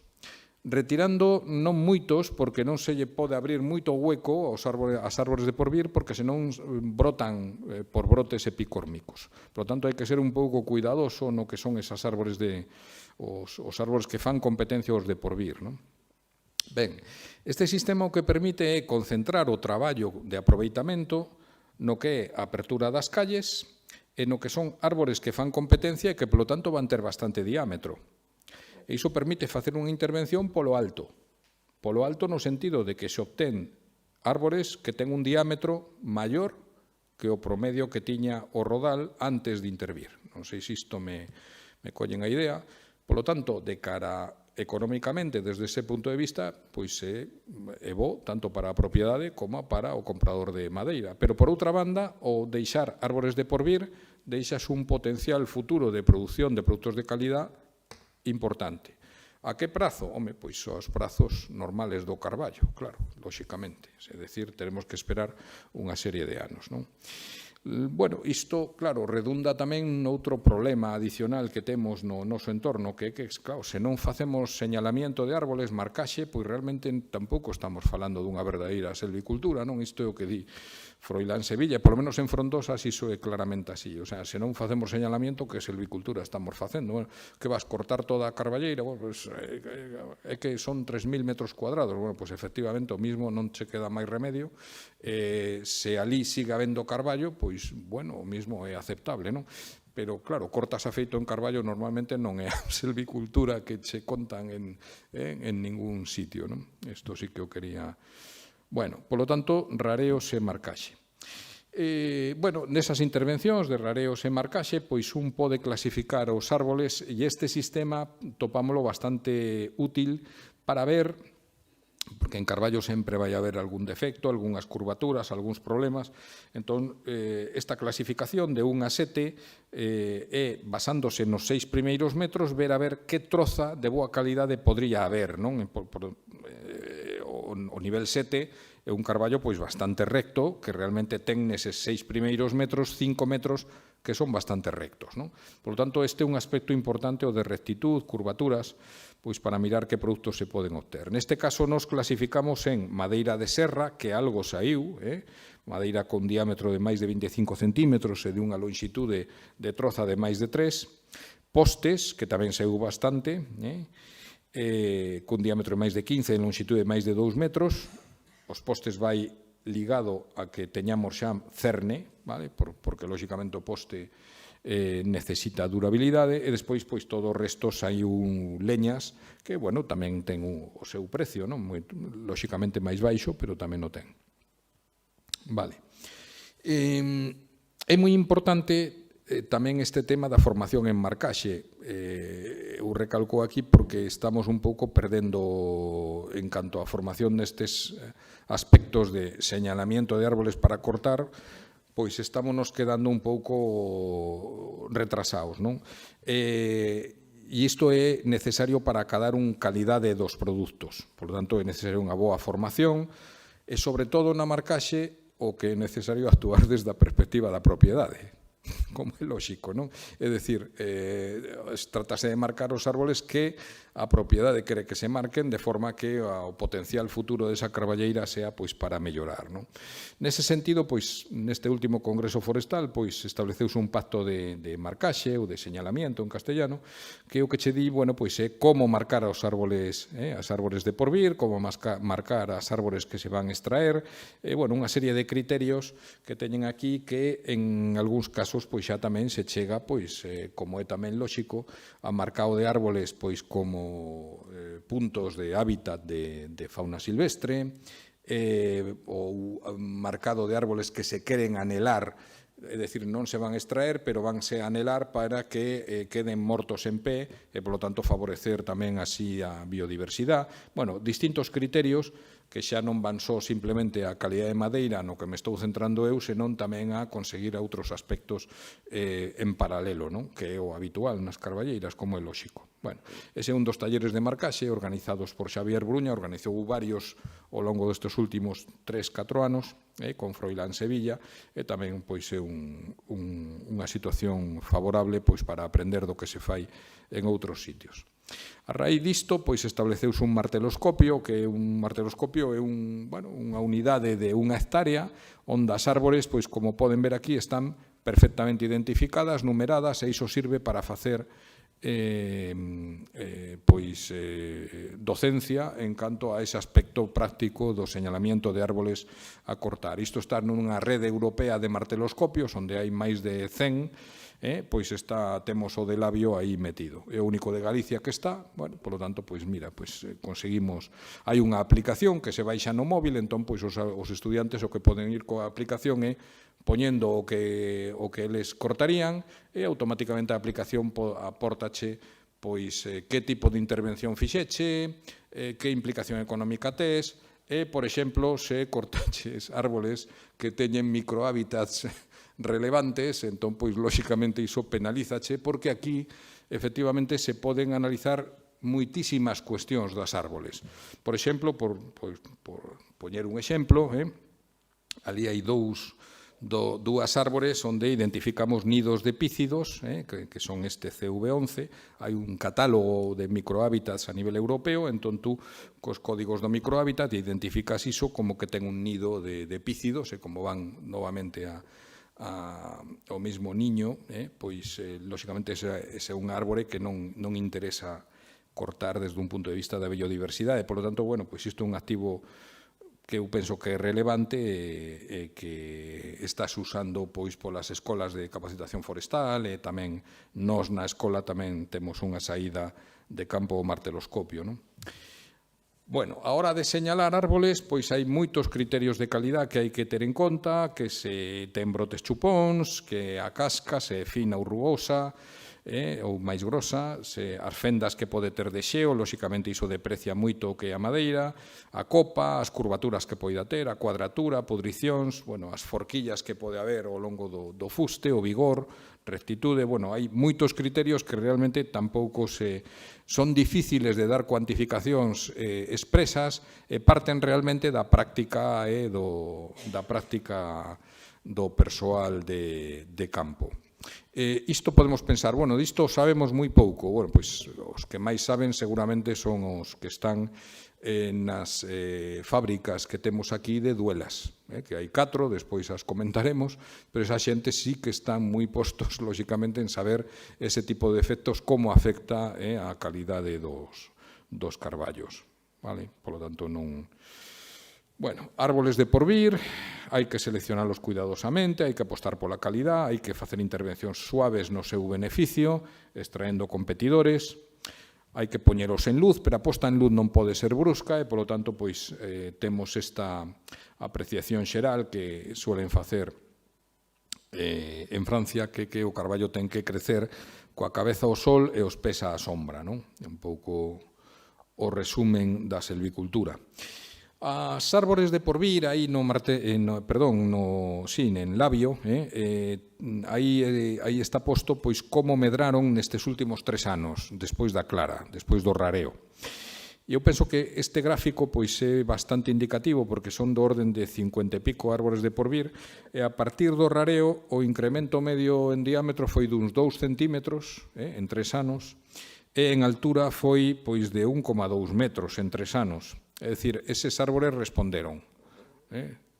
Retirando non moitos, porque non se lle pode abrir moito hueco aos árbores de porvir, porque senón brotan por brotes epicórmicos. Por lo tanto, hai que ser un pouco cuidadoso no que son esas árbores os árbores que fan competencia aos de porvir, non? Ben, este sistema o que permite é concentrar o traballo de aproveitamento no que é a apertura das calles e no que son árbores que fan competencia e que, polo tanto, van ter bastante diámetro. E iso permite facer unha intervención polo alto no sentido de que se obtén árbores que ten un diámetro maior que o promedio que tiña o rodal antes de intervir. Non sei se isto me collen a idea. Polo tanto, de cara económicamente, desde ese punto de vista, pois é bo tanto para a propiedade como para o comprador de madeira. Pero, por outra banda, o deixar árbores de porvir deixas un potencial futuro de produción de produtos de calidad importante. A que prazo? Home, pois aos prazos normales do carballo, claro, lóxicamente. É dicir, teremos que esperar unha serie de anos, non? Bueno, isto, claro, redunda tamén noutro problema adicional que temos no noso entorno, que é que, claro, se non facemos señalamiento de árboles, marcaxe, pois realmente tampouco estamos falando dunha verdadeira silvicultura, non? Isto é o que di Froilán Sevilla, por lo menos en Frondosas iso é claramente así, o sea, se non facemos señalamiento, que silvicultura estamos facendo? Bueno, que vas cortar toda a carballeira? Bueno, pues, é que son 3.000 metros cuadrados, bueno, pues efectivamente o mismo non se queda máis remedio, se ali siga habendo carballo, pois, bueno, o mismo é aceptable, non? Pero, claro, cortas afeito en carballo normalmente non é a silvicultura que che contan en ningún sitio, non? Isto sí que o quería... Bueno, polo tanto, rareos e marcaxe. Bueno, nesas intervencións de rareos e marcaxe, pois un pode clasificar os árboles e este sistema topámolo bastante útil para ver, porque en carballo sempre vai haber algún defecto, algunhas curvaturas, algúns problemas, entón esta clasificación de 1 a 7 é, basándose nos 6 primeiros metros, ver a ver que troza de boa calidade podría haber, non? O nivel 7 é un carballo pois bastante recto, que realmente ten neses 6 primeiros metros 5 metros que son bastante rectos, non? Por lo tanto, este é un aspecto importante, o de rectitud, curvaturas, pois para mirar que produtos se poden obter. Neste caso, nos clasificamos en madeira de serra, que algo saiu, madeira con diámetro de máis de 25 centímetros e de unha longitude de troza de máis de 3, postes, que tamén saiu bastante, con diámetro de máis de 15 e longitude de máis de 2 metros. Os postes vai ligado a que teñamos xa cerne, vale? Porque lóxicamente o poste necesita durabilidade, e despois pois todo o resto saiu leñas que, bueno, tamén ten o seu precio, non? Lóxicamente máis baixo, pero tamén o ten. Vale. É moi importante tamén este tema da formación en marcaxe. Eu recalco aquí porque estamos un pouco perdendo en canto a formación nestes aspectos de señalamiento de árboles para cortar, pois estámonos quedando un pouco retrasados, non? E isto é necesario para acadar un calidade dos produtos. Por lo tanto, é necesario unha boa formación e, sobre todo, na marcaxe, o que é necesario actuar desde a perspectiva da propiedade, como é lóxico, non? É dicir, tratase de marcar os árboles que a propiedade quere que se marquen de forma que o potencial futuro desa carballeira sea pois para mellorar, non? Nese sentido, pois neste último Congreso Forestal, pois estableceuse un pacto de marcaxe ou de señalamiento en castellano, que o que che di, bueno, pois é como marcar os árboles, as árbores de porvir, como marcar as árbores que se van extraer, bueno, unha serie de criterios que teñen aquí que en algúns casos pois xa tamén se chega, pois como é tamén lóxico, a marcao de árboles pois como puntos de hábitat de fauna silvestre, ou marcado de árboles que se queren anelar, é dicir, non se van extraer, pero vanse anelar para que queden mortos en pé e, polo tanto, favorecer tamén así a biodiversidade. Bueno, distintos criterios que xa non van só simplemente a calidade de madeira no que me estou centrando eu, senón tamén a conseguir outros aspectos en paralelo, non? Que é o habitual nas carballeiras, como é lóxico. Bueno, ese é un dos talleres de marcaxe organizados por Xavier Bruña, organizou varios ao longo destes últimos 3-4 anos, con Froilán Sevilla, e tamén pois é unha situación favorable pois para aprender do que se fai en outros sitios. A raíz disto, pois estableceuse un marteloscopio, que un marteloscopio é unha unidade de 1 hectárea, onde as árbores, pois como poden ver aquí, están perfectamente identificadas, numeradas, e iso sirve para facer docencia en canto a ese aspecto práctico do señalamiento de árboles a cortar. Isto está nunha rede europea de marteloscopios, onde hai máis de 100, pois temos o de Labio aí metido. É o único de Galicia que está, bueno, polo tanto, pois mira, pois conseguimos, hai unha aplicación que se baixa no móvil, entón, pois os estudiantes o que poden ir coa aplicación é poñendo o que eles cortarían e automáticamente a aplicación apórtache pois que tipo de intervención fixeche, que implicación económica tes e, por exemplo, se cortaches árboles que teñen microhábitats relevantes, entón, pois, lóxicamente, iso penalízache, porque aquí, efectivamente, se poden analizar moitísimas cuestións das árboles. Por exemplo, por poñer un exemplo, ali hai dous dúas árbores onde identificamos nidos de pícidos, que son este CV11. Hai un catálogo de microhábitats a nivel europeo, entón tú, cos códigos do microhábitat, identificas iso como que ten un nido de pícidos, e como van novamente ao mesmo niño, pois, lóxicamente, ese é un árbore que non interesa cortar desde un punto de vista da biodiversidade. Por lo tanto, bueno, pois isto é un activo que eu penso que é relevante e que estás usando pois polas escolas de capacitación forestal, e tamén nós na escola tamén temos unha saída de campo ao marteloscopio, non? Bueno, a hora de señalar árboles, pois hai moitos criterios de calidad que hai que ter en conta, que se ten brotes chupóns, que a casca se é fina ou rugosa, ou máis grosa, as fendas que pode ter de xeo, lóxicamente iso deprecia moito o que é a madeira, a copa, as curvaturas que poida ter, a cuadratura, podricións, bueno, as forquillas que pode haber ao longo do fuste, o vigor, rectitude, bueno, hai moitos criterios que realmente tampouco son difíciles de dar cuantificacións expresas, e parten realmente da práctica do persoal de campo. Isto podemos pensar, bueno, disto sabemos moi pouco. Bueno, pois os que máis saben seguramente son os que están nas fábricas que temos aquí de duelas, que hai 4, despois as comentaremos, pero esa xente sí que están moi postos, lóxicamente, en saber ese tipo de efectos, como afecta a calidade dos carballos. Por lo tanto, non... Bueno, árboles de porvir, hai que seleccionalos cuidadosamente, hai que apostar pola calidad, hai que facer intervencións suaves no seu beneficio, extraendo competidores, hai que poñelos en luz, pero a posta en luz non pode ser brusca, e, polo tanto, pois, temos esta apreciación xeral que suelen facer en Francia, que o carballo ten que crecer coa cabeza ao sol e os pés á sombra, non? É un pouco o resumen da silvicultura. As árbores de porvir, aí en Labio, aí está posto pois como medraron nestes últimos 3 anos, despois da clara, despois do rareo. E eu penso que este gráfico pois é bastante indicativo, porque son do orden de 50 e pico árbores de porvir, e a partir do rareo o incremento medio en diámetro foi duns 2 centímetros en 3 anos, e en altura foi pois de 1,2 metros en 3 anos. É dicir, eses árbores responderon.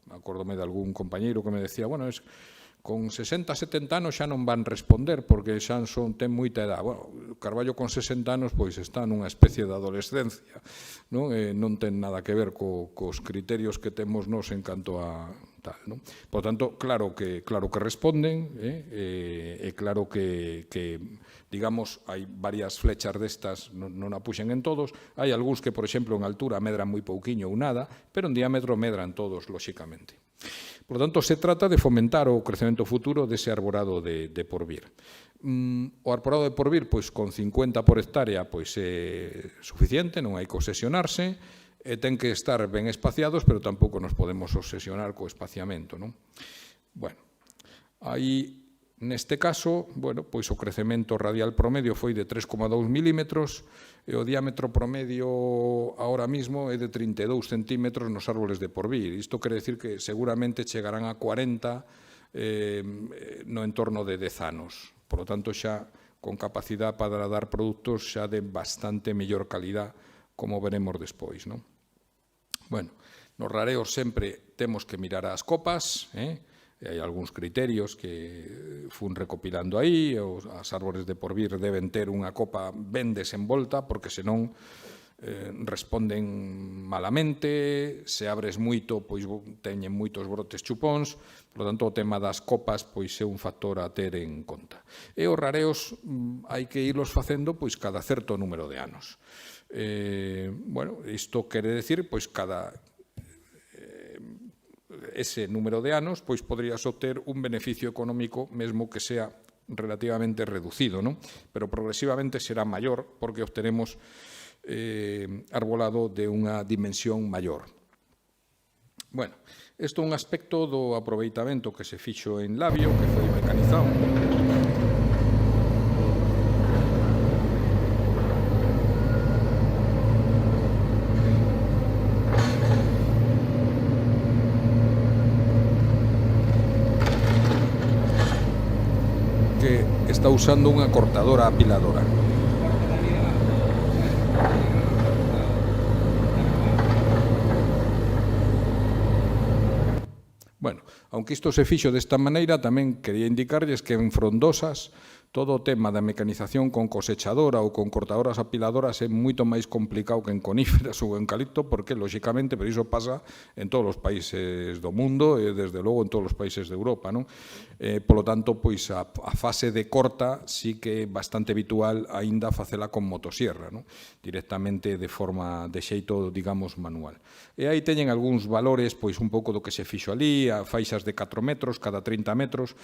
Acórdome de algún compañeiro que me decía, bueno, con 60, 70 anos xa non van responder, porque xa ten moita edad. Bueno, o carballo con 60 anos pois está nunha especie de adolescencia, non ten nada que ver cos criterios que temos nos en canto a tal, non? Por tanto, claro que responden, e claro que digamos, hai varias flechas destas, non a puxen en todos, hai algúns que, por exemplo, en altura medran moi pouquiño ou nada, pero en diámetro medran todos, lóxicamente. Por lo tanto, se trata de fomentar o crecemento futuro dese arborado de porvir. O arborado de porvir, pois, con 50 por hectárea, pois é suficiente, non hai que obsesionarse, ten que estar ben espaciados, pero tampouco nos podemos obsesionar co espaciamento, non? Bueno, aí... Neste caso, bueno, pois o crecemento radial promedio foi de 3,2 milímetros e o diámetro promedio ahora mismo é de 32 centímetros nos árboles de porvir. Isto quere decir que seguramente chegarán a 40 no entorno de 10 anos. Por lo tanto, xa con capacidade para dar produtos xa de bastante mellor calidad, como veremos despois, non? Bueno, nos rareos sempre temos que mirar as copas, hai algúns criterios que fun recopilando aí, as árbores de porvir deben ter unha copa ben desenvolta, porque senón responden malamente, se abres moito, pois teñen moitos brotes chupóns, por lo tanto, o tema das copas pois é un factor a ter en conta. E os rareos hai que irlos facendo pois cada certo número de anos. Bueno, isto quere decir, pois cada ese número de anos, pois poderías obter un beneficio económico, mesmo que sea relativamente reducido, non? Pero progresivamente será maior, porque obteremos arbolado de unha dimensión maior. Bueno, isto é un aspecto do aproveitamento que se fixo en Labio, que foi mecanizado. está usando unha cortadora apiladora. Bueno, aunque isto se fixo desta maneira, tamén quería indicarlles que en Frondosas todo o tema da mecanización con cosechadora ou con cortadoras apiladoras é moito máis complicado que en coníferas ou en eucalipto, porque, lóxicamente, pero iso pasa en todos os países do mundo e, desde logo, en todos os países de Europa, non? Polo tanto, pois, a fase de corta sí que é bastante habitual aínda facela con motosierra, non? Directamente de forma, de xeito, digamos, manual. E aí teñen algúns valores, pois, un pouco do que se fixo ali, a faixas de 4 metros, cada 30 metros.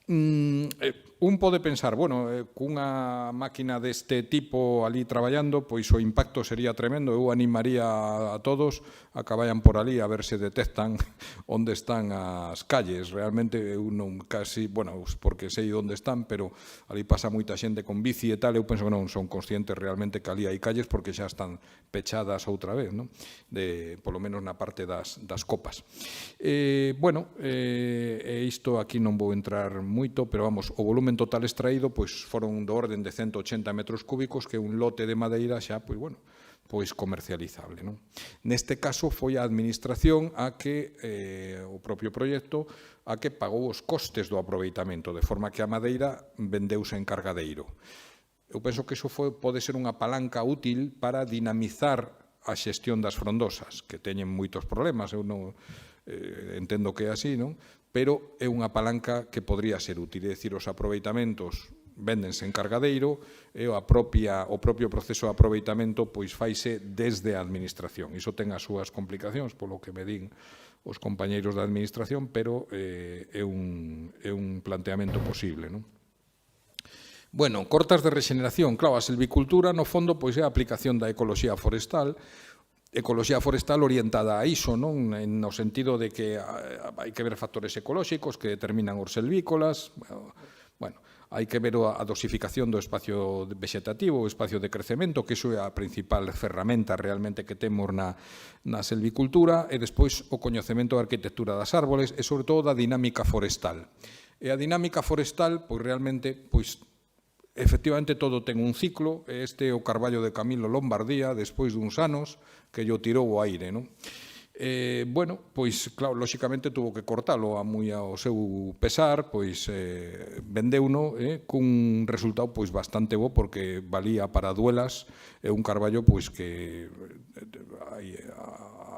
Un pode pensar, bueno, cunha máquina deste tipo ali traballando, pois o impacto sería tremendo. Eu animaría a todos a que vayan por ali a ver se detectan onde están as calles. Realmente eu non casi, bueno, porque sei onde están, pero ali pasa moita xente con bici e tal, eu penso que non son conscientes realmente que ali hai calles porque xa están pechadas outra vez, non? Polo menos na parte das copas. Bueno, isto aquí non vou entrar moito, pero vamos, o volumen total extraído pois foron do orden de 180 metros cúbicos, que un lote de madeira xa, pois bueno, pois comercializable, non? Neste caso foi a administración a que, o propio proxecto, a que pagou os costes do aproveitamento, de forma que a madeira vendeuse en cargadeiro. Eu penso que iso pode ser unha palanca útil para dinamizar a xestión das frondosas, que teñen moitos problemas, eu non entendo que é así, non? Pero é unha palanca que podría ser útil, é dicir, os aproveitamentos véndense en cargadeiro e o propio proceso de aproveitamento pois faise desde a administración. Iso ten as súas complicacións, polo que me din os compañeiros da administración, pero é un planteamento posible, non? Bueno, cortas de rexeneración. Claro, a silvicultura, no fondo, pois é a aplicación da ecoloxía forestal orientada a iso, non? No sentido de que hai que ver factores ecolóxicos que determinan os silvícolas, bueno, hai que ver a dosificación do espacio vegetativo, o espacio de crecemento, que iso é a principal ferramenta realmente que temos na silvicultura, e despois o coñecemento da arquitectura das árboles e, sobre todo, da dinámica forestal. E a dinámica forestal, pois realmente, pois efectivamente todo ten un ciclo, e este é o carballo de Camilo Lombardía, despois duns anos, que lle tirou o aire, non? Bueno, pois, claro, lóxicamente tuvo que cortalo moi ao seu pesar, pois vendeuno cun resultado pois bastante bo, porque valía para duelas, é un carballo pois que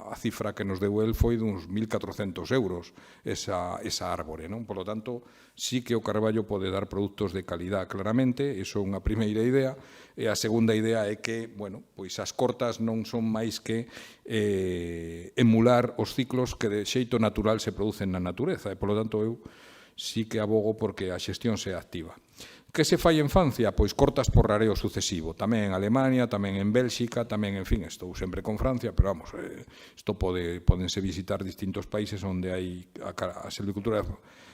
a cifra que nos deu el foi duns 1.400 euros esa árbore, non? Por lo tanto, sí que o carballo pode dar produtos de calidad, claramente, iso é unha primeira idea, e a segunda idea é que, bueno, pois as cortas non son máis que emular os ciclos que de xeito natural se producen na natureza, e, por lo tanto, eu sí que abogo porque a xestión sea activa. Que se fai en Francia? Pois cortas por rareo sucesivo, tamén en Alemania, tamén en Bélxica, tamén, en fin, estou sempre con Francia, pero vamos, isto podense visitar distintos países onde hai a silvicultura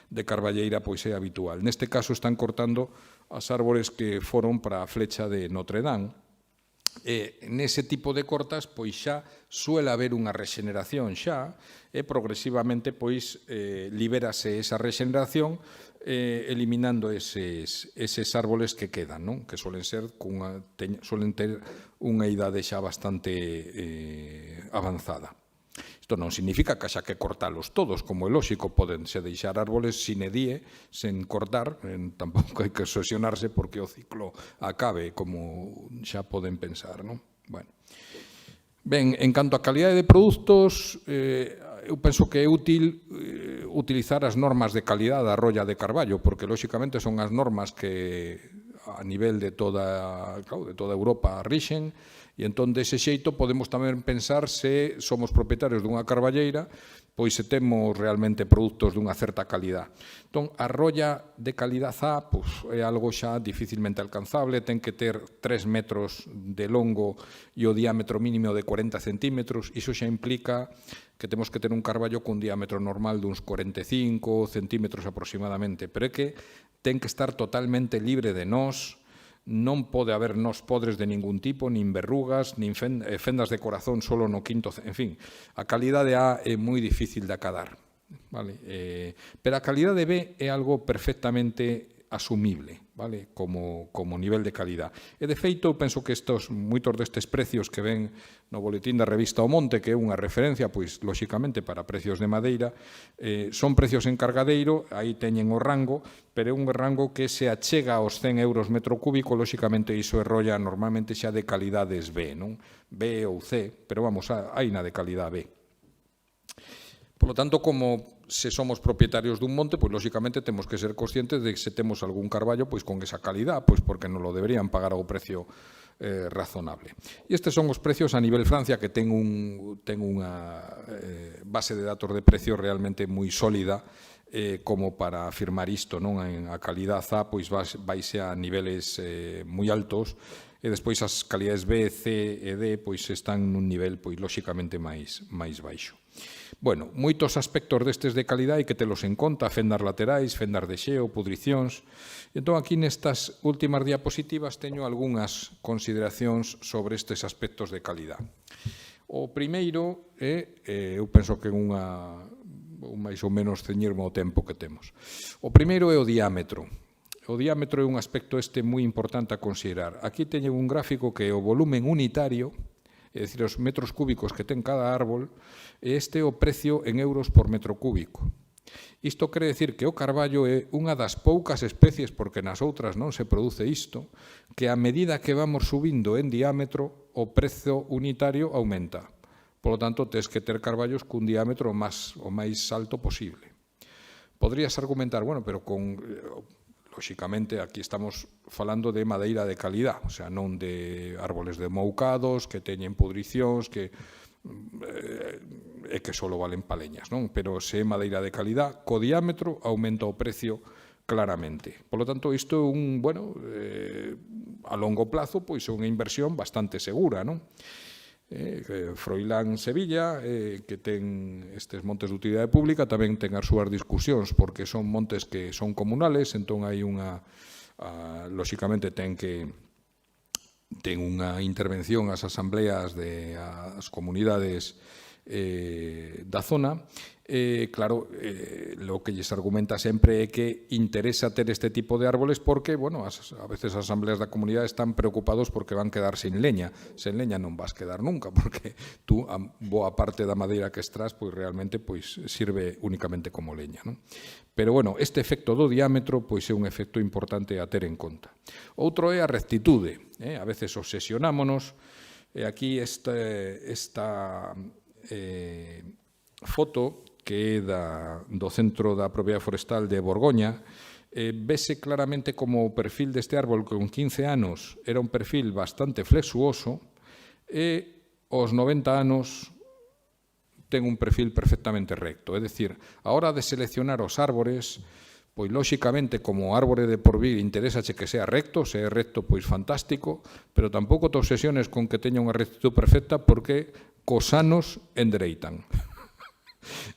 de carballeira pois é habitual. Neste caso están cortando as árbores que foron para a flecha de Notre Dame, e nese tipo de cortas pois xa suele haber unha rexeneración xa, e progresivamente pois libérase esa rexeneración eliminando eses árboles que quedan, non? Que suelen ter unha idade xa bastante avanzada. Isto non significa que haxa que cortalos todos, como é lóxico, podense deixar árboles sine die, sen cortar, tampouco hai que obsesionarse porque o ciclo acabe, como xa poden pensar, non? Bueno. Ben, en canto a calidade de produtos, eu penso que é útil utilizar as normas de calidade da rolla de carballo, porque, lóxicamente, son as normas que a nivel de toda Europa rixen, e entón, dese xeito, podemos tamén pensar se somos propietarios dunha carballeira, pois se temos realmente produtos dunha certa calidad. Entón, a rolla de calidad A é algo xa dificilmente alcanzable, ten que ter 3 metros de longo e o diámetro mínimo de 40 centímetros, iso xa implica que temos que ter un carballo cun diámetro normal duns 45 centímetros aproximadamente, pero é que ten que estar totalmente libre de nós, non pode haber nós podres de ningún tipo, nin verrugas, nin fendas de corazón solo no quinto, en fin, a calidade A é moi difícil de acadar, vale? Pero a calidade B é algo perfectamente asumible, vale? Como nivel de calidad. E, de feito, eu penso que moitos destes precios que ven no boletín da revista O Monte, que é unha referencia, pois, lóxicamente, para precios de madeira, son precios en cargadeiro, aí teñen o rango, pero é un rango que se achega aos 100 euros metro cúbico, lóxicamente iso é rolla normalmente xa de calidades B, non? B ou C, pero vamos, hai na de calidad B. Por lo tanto, como se somos propietarios dun monte, pois lóxicamente temos que ser conscientes de que se temos algún carballo pois con esa calidad, pois porque non lo deberían pagar ao precio razonable. E estes son os precios a nivel Francia, que ten unha base de datos de precios realmente moi sólida como para afirmar isto, non? A calidad A pois vaise a niveles moi altos, e despois as calidades B, C e D pois están nun nivel pois lóxicamente máis baixo. Bueno, moitos aspectos destes de calidad hai que telos en conta, fendas laterais, fendas de xeo, pudricións. Entón, aquí nestas últimas diapositivas teño algunhas consideracións sobre estes aspectos de calidad. O primeiro é, eu penso que máis ou menos ceñirme ao tempo que temos. O primeiro é o diámetro. O diámetro é un aspecto moi importante a considerar. Aquí teño un gráfico que é o volumen unitario, é dicir, os metros cúbicos que ten cada árbol, e este é o precio en euros por metro cúbico. Isto quere dicir que o carballo é unha das poucas especies, porque nas outras non se produce isto, que a medida que vamos subindo en diámetro, o prezo unitario aumenta. Por lo tanto, tens que ter carballos cun diámetro o máis alto posible. Podrías argumentar, bueno, pero lóxicamente, aquí estamos falando de madeira de calidad, o sea, non de árboles de moucados, que teñen pudricións, que só valen paleñas, non? Pero se é madeira de calidad, co diámetro aumenta o precio claramente. Por lo tanto, isto é a longo plazo, pois é unha inversión bastante segura, non? Froilán Sevilla, que ten estes montes de utilidade pública, tamén ten as súas discusións, porque son montes que son comunales, entón hai lóxicamente ten unha intervención ás asambleas das comunidades da zona. Claro, lo que lles argumenta sempre é que interesa ter este tipo de árboles porque, bueno, a veces as asambleas da comunidade están preocupados porque van quedar sin leña. Sen leña non vas quedar nunca, porque tú, a boa parte da madeira que extras, pois realmente sirve únicamente como leña, non? Pero, bueno, este efecto do diámetro pois é un efecto importante a ter en conta. Outro é a rectitude. A veces obsesionámonos, e aquí esta foto que é do Centro da Propiedade Forestal de Borgoña, vese claramente como o perfil deste árbol con 15 anos era un perfil bastante flexuoso e aos 90 anos ten un perfil perfectamente recto. É dicir, a hora de seleccionar os árbores, pois lóxicamente como árbore de porvir interésache que sea recto, se é recto pois fantástico, pero tampouco te obsesiones con que teña unha rectitud perfecta porque cos anos endereitan.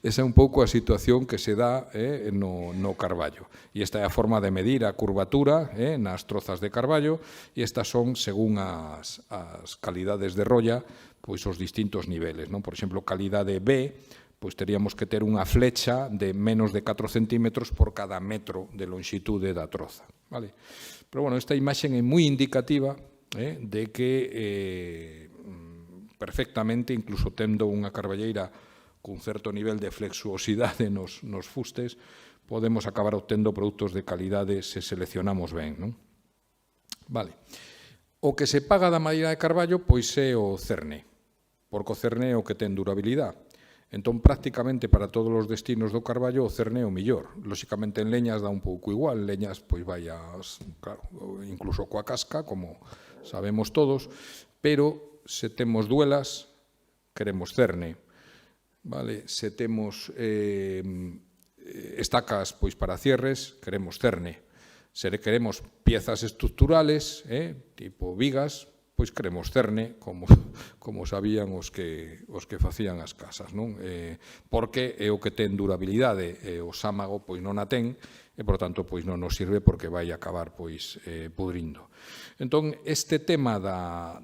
Esa é un pouco a situación que se dá no carballo. E esta é a forma de medir a curvatura nas trozas de carballo, e estas son, según as calidades de rolla, pois os distintos niveles. Por exemplo, calidade B, pois teríamos que ter unha flecha de menos de 4 centímetros por cada metro de longitude da troza. Pero, bueno, esta imaxe é moi indicativa de que perfectamente, incluso tendo unha carballeira cun certo nivel de flexuosidade nos fustes, podemos acabar obtendo produtos de calidade se seleccionamos ben, non? O que se paga da madeira de carballo pois é o cerne, porque o cerne é o que ten durabilidade. Entón, prácticamente para todos os destinos do carballo, o cerne é o millor. Lóxicamente, en leñas dá un pouco igual, leñas pois claro, incluso coa casca, como sabemos todos, pero se temos duelas, queremos cerne. Se temos estacas pois para cierres, queremos cerne. Se queremos piezas estructurales, tipo vigas, pois queremos cerne, como sabían os que facían as casas, non? Porque é o que ten durabilidade, o sámago pois non a ten, e, por tanto, pois non nos sirve porque vai acabar pois pudrindo. Entón, este tema da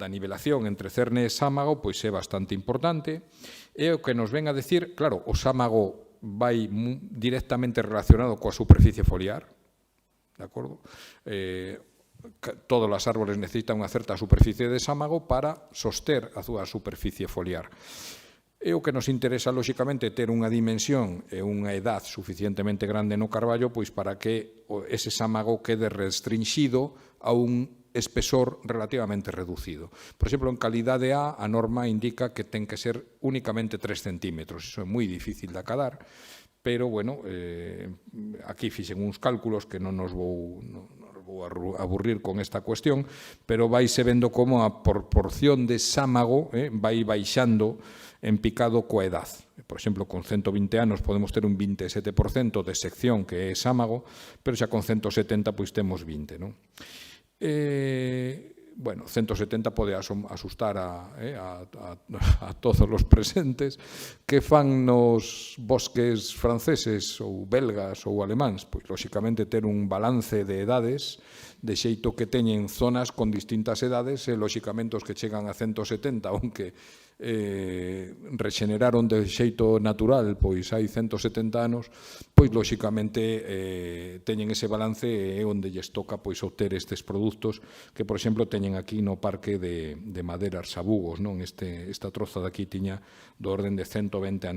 nivelación entre cerne e sámago pois é bastante importante, e o que nos ven a decir, claro, o sámago vai directamente relacionado coa superficie foliar, de acordo? Todos os árboles necesitan unha certa superficie de sámago para soster a súa superficie foliar. E o que nos interesa, lóxicamente, ter unha dimensión e unha edad suficientemente grande no carballo pois para que ese sámago quede restringido a un espesor relativamente reducido. Por exemplo, en calidade A, a norma indica que ten que ser únicamente 3 centímetros. Iso é moi difícil de acadar, pero, bueno, aquí fixen uns cálculos que non nos vou aburrir con esta cuestión, pero vaise vendo como a proporción de sámago vai baixando en picado coa edad. Por exemplo, con 120 anos podemos ter un 27% de sección que é sámago, pero xa con 170 pois temos 20, non? Bueno, 170 pode asustar a todos os presentes que fan nos bosques franceses ou belgas ou alemáns, pois, lóxicamente, ter un balance de edades de xeito que teñen zonas con distintas edades e, lóxicamente, os que chegan a 170, aunque rexeneraron de xeito natural pois hai 170 anos, pois lóxicamente teñen ese balance e onde lles toca pois obter estes produtos que, por exemplo, teñen aquí no parque de Maderas Sabugos, non? Esta troza de aquí tiña do orden de 120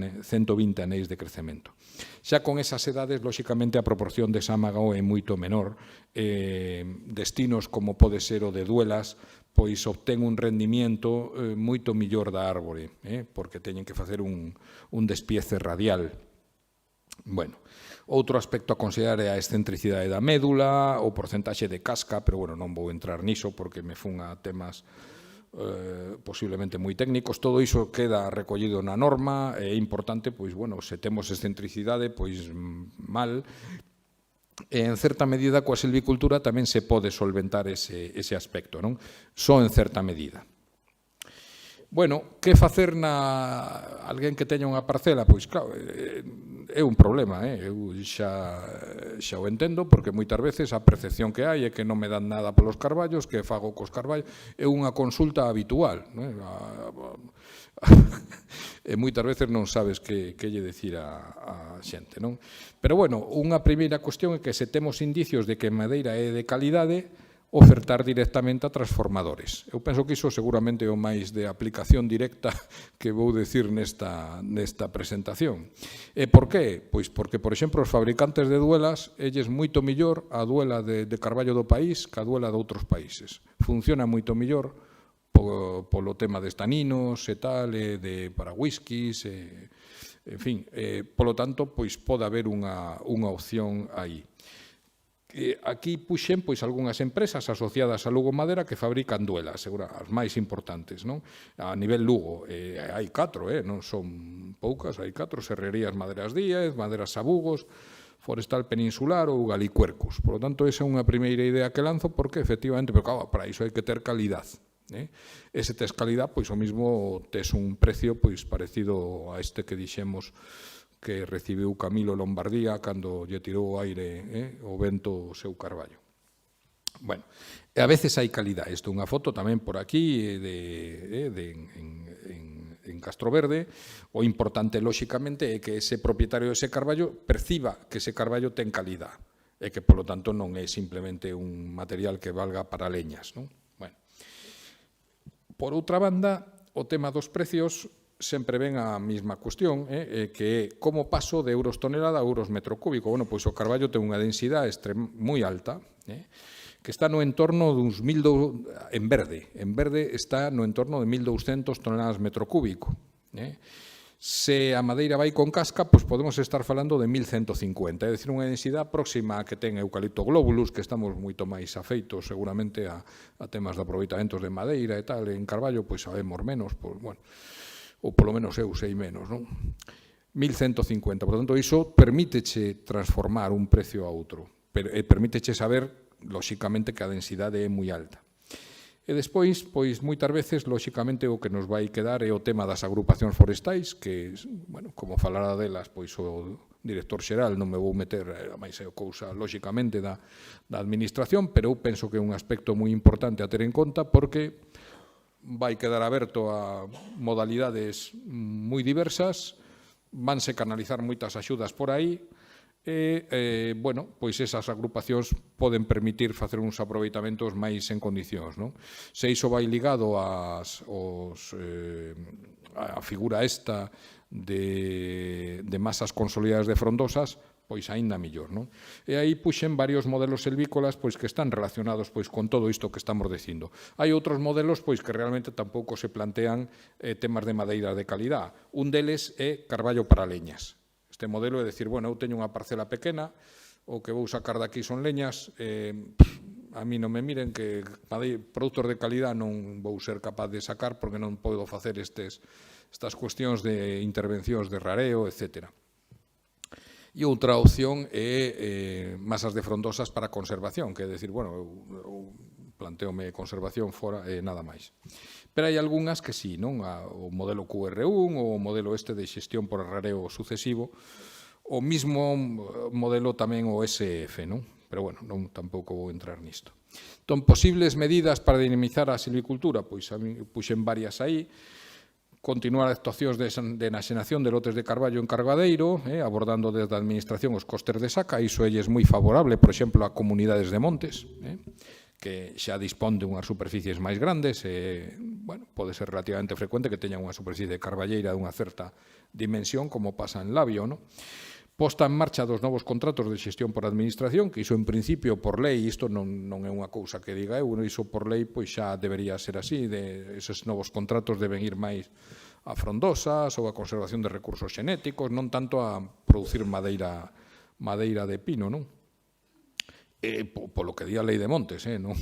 anéis de crecemento. Xa con esas edades, lóxicamente, a proporción de sámago é moito menor. Destinos como pode ser o de Duelas, pois obtén un rendimiento moito millor da árbore, porque teñen que facer un despiece radial. Bueno, outro aspecto a considerar é a excentricidade da médula, o porcentaxe de casca, pero, bueno, non vou entrar niso porque me fun a temas posiblemente moi técnicos. Todo iso queda recollido na norma, é importante, pois, bueno, se temos excentricidade, pois mal. E, en certa medida, coa silvicultura tamén se pode solventar ese aspecto, non? Só en certa medida. Bueno, que facer na alguén que teña unha parcela? Pois, claro, é un problema, eu xa o entendo, porque moitas veces a percepción que hai é que non me dan nada polos carballos, que fago cos carballos, é unha consulta habitual, e moitas veces non sabes que lle decir a xente, non? Pero, bueno, unha primeira cuestión é que se temos indicios de que a madeira é de calidade, ofertar directamente a transformadores. Eu penso que iso seguramente é o máis de aplicación directa que vou decir nesta presentación. E por qué? Pois porque, por exemplo, os fabricantes de duelas, elles moito millor a duela de carballo do país que a duela de outros países. Funciona moito millor polo tema de estaninos e tal, para whiskies, en fin, polo tanto, pois pode haber unha opción aí. Aquí puxen pois algunhas empresas asociadas a Lugo Madera que fabrican duelas, as máis importantes, non? A nivel Lugo, hai 4, non son poucas, hai 4, Serrerías Maderas Díaz, Maderas Sabugos, Forestal Peninsular ou Galicuercos. Por lo tanto, esa é unha primeira idea que lanzo porque, efectivamente, pero claro, para iso hai que ter calidad. E se tes calidad, pois o mismo tes un precio pois parecido a este que dixemos que recibiu Camilo Lombardía cando lle tirou o aire o vento o seu carballo. Bueno, a veces hai calidad. Isto é unha foto tamén por aquí en Castroverde. O importante, lóxicamente, é que ese propietario dese carballo perciba que ese carballo ten calidad e que, polo tanto, non é simplemente un material que valga para leñas, non? Bueno. Por outra banda, o tema dos precios sempre ven a mesma cuestión, que é como paso de euros tonelada a euros metro cúbico. Bueno, pois o carballo ten unha densidade moi alta, que está no entorno duns en verde está no entorno de 1.200 toneladas metro cúbico. Se a madeira vai con casca, pois podemos estar falando de 1.150, é dicir, unha densidade próxima a que ten Eucalipto globulus, que estamos moito máis afeitos seguramente a temas de aproveitamentos de madeira e tal. En carballo, pois sabemos menos, pois, bueno, ou polo menos eu sei menos, non? 1.150, por tanto, iso permíteche transformar un precio a outro, e permíteche saber, lóxicamente, que a densidade é moi alta. E despois, pois, moitas veces, lóxicamente, o que nos vai quedar é o tema das agrupacións forestais, que, bueno, como falará delas, pois, o director xeral, non me vou meter, a máis é cousa, lóxicamente, da administración, pero eu penso que é un aspecto moi importante a ter en conta, porque vai quedar aberto a modalidades moi diversas, vanse canalizar moitas axudas por aí, e, bueno, pois esas agrupacións poden permitir facer uns aproveitamentos máis en condicións, non? Se iso vai ligado a figura esta de masas consolidadas de frondosas, pois aínda mellor, non? E aí puxen varios modelos silvícolas pois que están relacionados pois con todo isto que estamos dicindo. Hai outros modelos pois que realmente tampouco se plantean temas de madeira de calidad. Un deles é carballo para leñas. Este modelo é dicir, bueno, eu teño unha parcela pequena, o que vou sacar daqui son leñas, a mí non me miren que produtos de calidad non vou ser capaz de sacar porque non podo facer estas cuestións de intervencións de rareo, etcétera. E outra opción é masas de frondosas para conservación, que é dicir, bueno, eu planteome conservación fora e nada máis. Pero hai algunhas que sí, non? O modelo QR1 ou o modelo este de xestión por rareo sucesivo, o mismo modelo tamén o SF, non? Pero, bueno, non tampouco vou entrar nisto. Entón, posibles medidas para dinamizar a silvicultura, pois a mí puxen varias aí. Continuar actuacións de enaxenación de lotes de carballo en cargadeiro, abordando desde a administración os costes de saca, iso é moi favorable, por exemplo, a comunidades de montes, que xa dispón de unhas superficies máis grandes, bueno, pode ser relativamente frecuente que teñan unha superficie de carballeira de unha certa dimensión, como pasa en Labio, non? Posta en marcha dos novos contratos de xestión por administración, que iso en principio por lei, isto non é unha cousa que diga eu, iso por lei pois xa debería ser así, esos novos contratos deben ir máis a frondosas ou a conservación de recursos xenéticos, non tanto a producir madeira de pino, non? Polo que di a lei de montes, non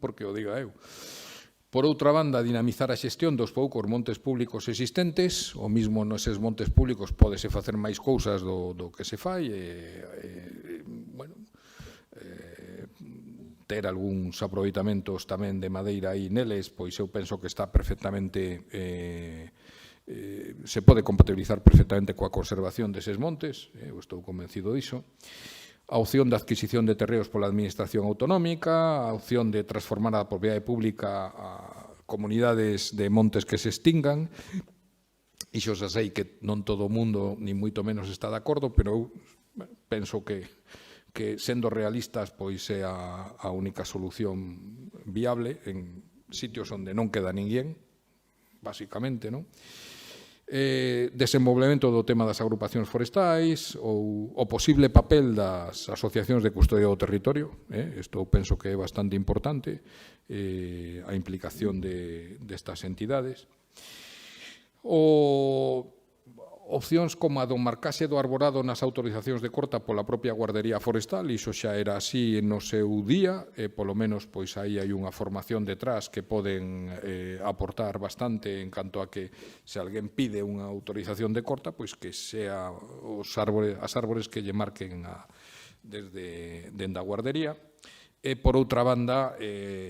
porque o diga eu. Por outra banda, dinamizar a xestión dos poucos montes públicos existentes, o mismo neses montes públicos pódese facer máis cousas do que se fai, bueno, ter algúns aproveitamentos tamén de madeira aí neles, pois eu penso que está perfectamente, se pode compatibilizar perfectamente coa conservación deses montes, eu estou convencido diso. A opción de adquisición de terreos pola administración autonómica, a opción de transformar a propiedade pública a comunidades de montes que se extingan. Iso xa sei que non todo o mundo, ni moito menos, está de acordo, pero eu penso que sendo realistas, pois é a única solución viable en sitios onde non queda ninguén, basicamente, non? Desenvolvemento do tema das agrupacións forestais ou o posible papel das asociacións de custodia do territorio, isto penso que é bastante importante, a implicación destas entidades. Opcións como a do marcaxe do arborado nas autorizacións de corta pola propia Guardería Forestal, iso xa era así no seu día, polo menos pois aí hai unha formación detrás que poden aportar bastante en canto a que se alguén pide unha autorización de corta, pois que sea as árbores que lle marquen dende a Guardería. E, por outra banda,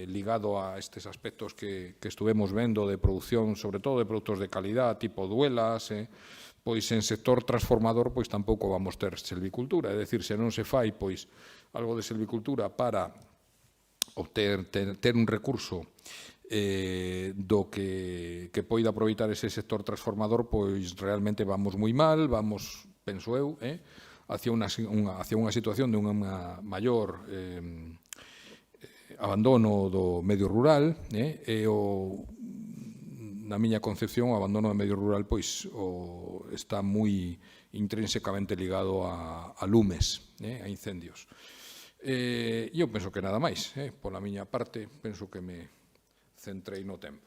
ligado a estes aspectos que estuvemos vendo de produción, sobre todo de produtos de calidad, tipo duelas, pois en sector transformador pois tampouco vamos ter silvicultura, é dicir, se non se fai pois algo de silvicultura para ter un recurso do que poida aproveitar ese sector transformador, pois realmente vamos moi mal, vamos, penso eu, hacia unha situación de unha maior abandono do medio rural, e na miña concepción, o abandono do medio rural pois está moi intrínsecamente ligado a lumes, a incendios. Eu penso que nada máis. Pola miña parte, penso que me centrei no tempo.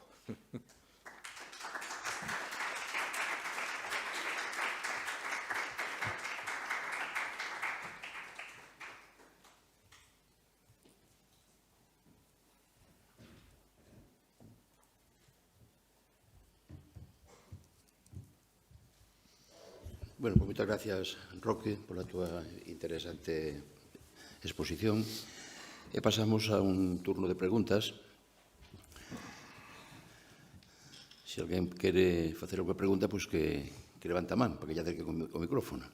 Bueno, pues moitas gracias, Roque, pola túa interesante exposición. E pasamos a un turno de preguntas. Se alguén quere facer unha pregunta, pois que levanta a man, para que lle acerque o micrófono.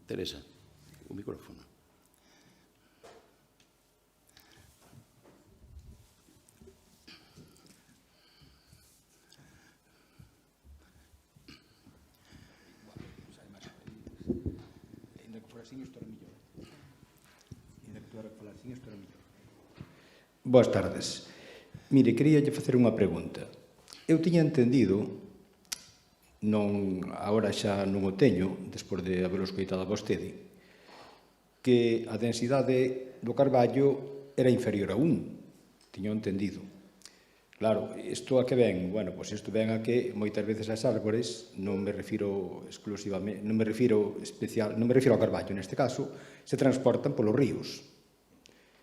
Teresa, o micrófono. Boas tardes. Mire, queríalle facer unha pregunta. Eu tiña entendido, agora xa non o teño, despois de haberlo escoitado a vostede, que a densidade do carballo era inferior a 1. Tiño entendido. Claro, isto a que ven? Bueno, pois isto ven a que moitas veces as árbores, non me refiro exclusivamente, non me refiro ao carballo neste caso, se transportan polos ríos.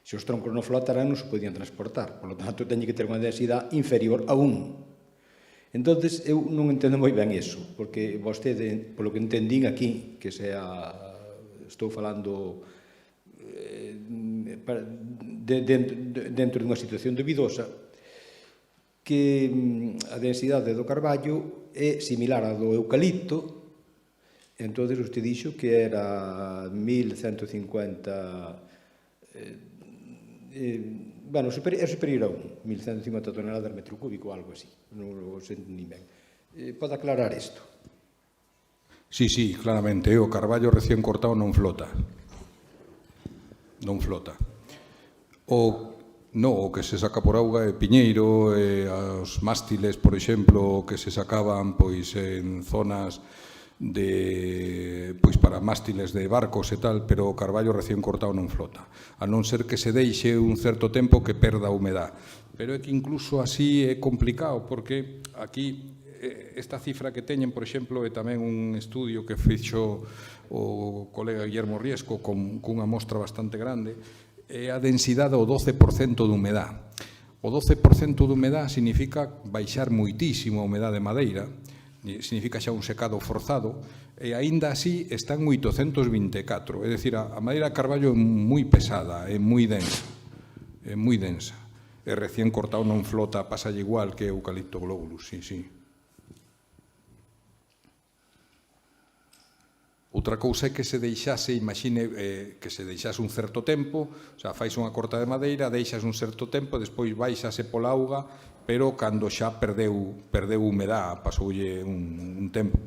Se os troncos non flotaran non se podían transportar, por lo tanto teñen que ter unha densidade inferior a 1. Entonces, eu non entendo moi ben iso, porque vostede, polo que entendín aquí, que estou falando dentro dunha situación dubidosa, que a densidade do carballo é similar á do eucalipto, entón usted dixo que era 1150 bueno, é superior a 1150 toneladas metro cúbico, algo así, non o entendí ben. Pode aclarar isto? Sí, claramente, o carballo recién cortado non flota. Non flota. O que se saca por auga é piñeiro, os mástiles, por exemplo, que se sacaban pois en zonas para mástiles de barcos e tal, pero o carballo recién cortado non flota, a non ser que se deixe un certo tempo que perda a humedad. Pero é que incluso así é complicado, porque aquí esta cifra que teñen, por exemplo, é tamén un estudio que fixo o colega Guillermo Riesco cunha mostra bastante grande, é a densidade ao 12% de humedad. O 12% de humedad significa baixar moitísimo a humedade de madeira, significa xa un secado forzado, e aínda así está en 824. É dicir, a madeira de carballo é moi pesada, é moi densa. É moi densa. E recién cortado non flota, pasa igual que o eucalipto globulus, sí. Outra cousa é que se deixase, imagine, que se deixase un certo tempo, o sea, fais unha corta de madeira, deixas un certo tempo, despois baixase pola auga, pero cando xa perdeu humedad, pasoulle un tempo.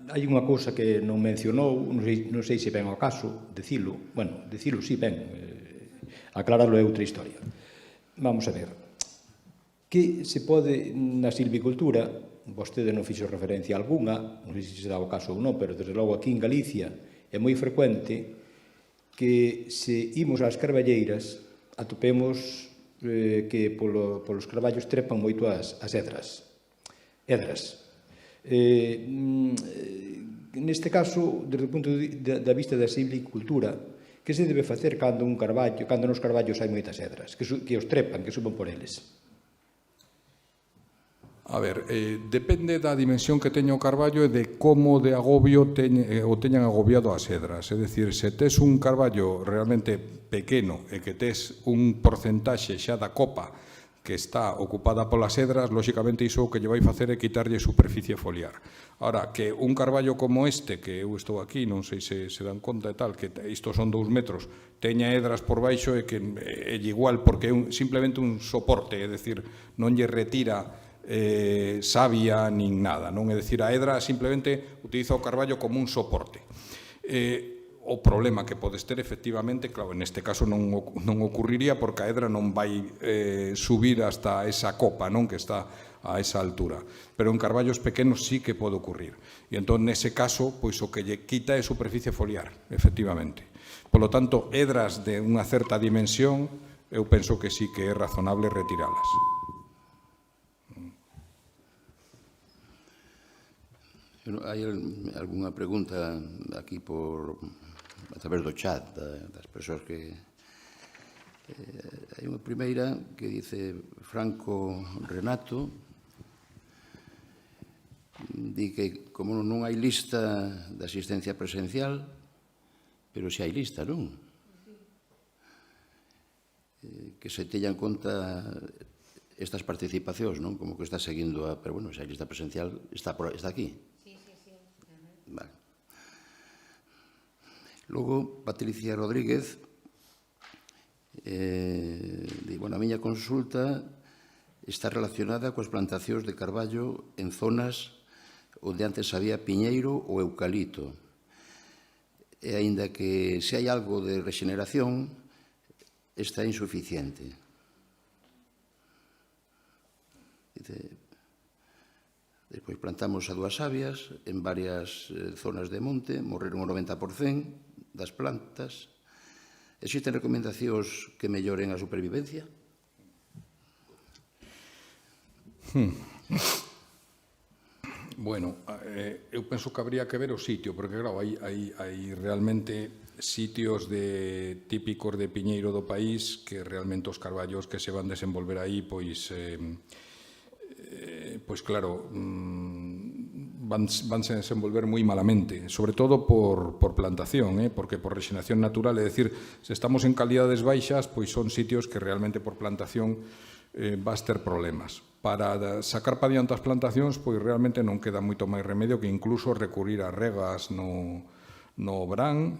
Hai unha cousa que non mencionou, non sei se ven ao caso, dicilo, sí ven, aclararlo é outra historia. Vamos a ver, que se pode na silvicultura, vostede non fixo referencia algunha, non sei se dá o caso ou non, pero desde logo aquí en Galicia é moi frecuente que se imos ás carballeiras atopemos que polos carballos trepan moito as edras. Neste caso, desde o punto da vista da silvicultura, que se debe facer cando nos carballos hai moitas edras, que os trepan, que suban por eles? A ver, depende da dimensión que teña o carballo e de como de agobio o teñan agobiado as edras. É dicir, se tes un carballo realmente pequeno e que tes un porcentaxe xa da copa que está ocupada polas edras, lóxicamente iso o que lle vai facer é quitarlle superficie foliar. Ahora, que un carballo como este, que eu estou aquí, non sei se dan conta e tal, que isto son 2 metros, teña edras por baixo e que é igual, porque é simplemente un soporte, é dicir, non lle retira savia nin nada, non? É dicir, a edra simplemente utiliza o carballo como un soporte. O problema que podes ter, efectivamente, claro, neste caso non ocurriría porque a edra non vai subir hasta esa copa, non? Que está a esa altura. Pero en carballos pequenos sí que pode ocurrir. E entón, nese caso, pois o que lle quita é superficie foliar, efectivamente. Por lo tanto, edras de unha certa dimensión, eu penso que sí que é razonable retiralas. Hai algunha pregunta aquí a través do chat das persoas que... Hai unha primeira que dice Franco Renato, di que como non hai lista de asistencia presencial, pero si hai lista, non? Que se teñan conta estas participacións, non? Como que está seguindo a... Pero, bueno, se hai lista presencial, está aquí. Vale. Logo, Patricia Rodríguez di, bueno, a miña consulta está relacionada coas plantacións de carballo en zonas onde antes había piñeiro ou eucalipto. e aínda que se hai algo de rexeneración, está insuficiente. Despois plantamos a dúas sabias en varias zonas de monte, morreron o 90% das plantas. Existen recomendacións que melloren a supervivencia? Bueno, eu penso que habría que ver o sitio, porque, claro, hai realmente sitios típicos de piñeiro do país que realmente os carballos que se van desenvolver aí, pois claro, vanse desenvolver moi malamente, sobre todo por plantación, porque por rexenación natural, é dicir, se estamos en calidades baixas, pois son sitios que realmente por plantación vas ter problemas. Para sacar pa diante as plantacións, pois realmente non queda moito máis remedio que incluso recurrir a regas no verán,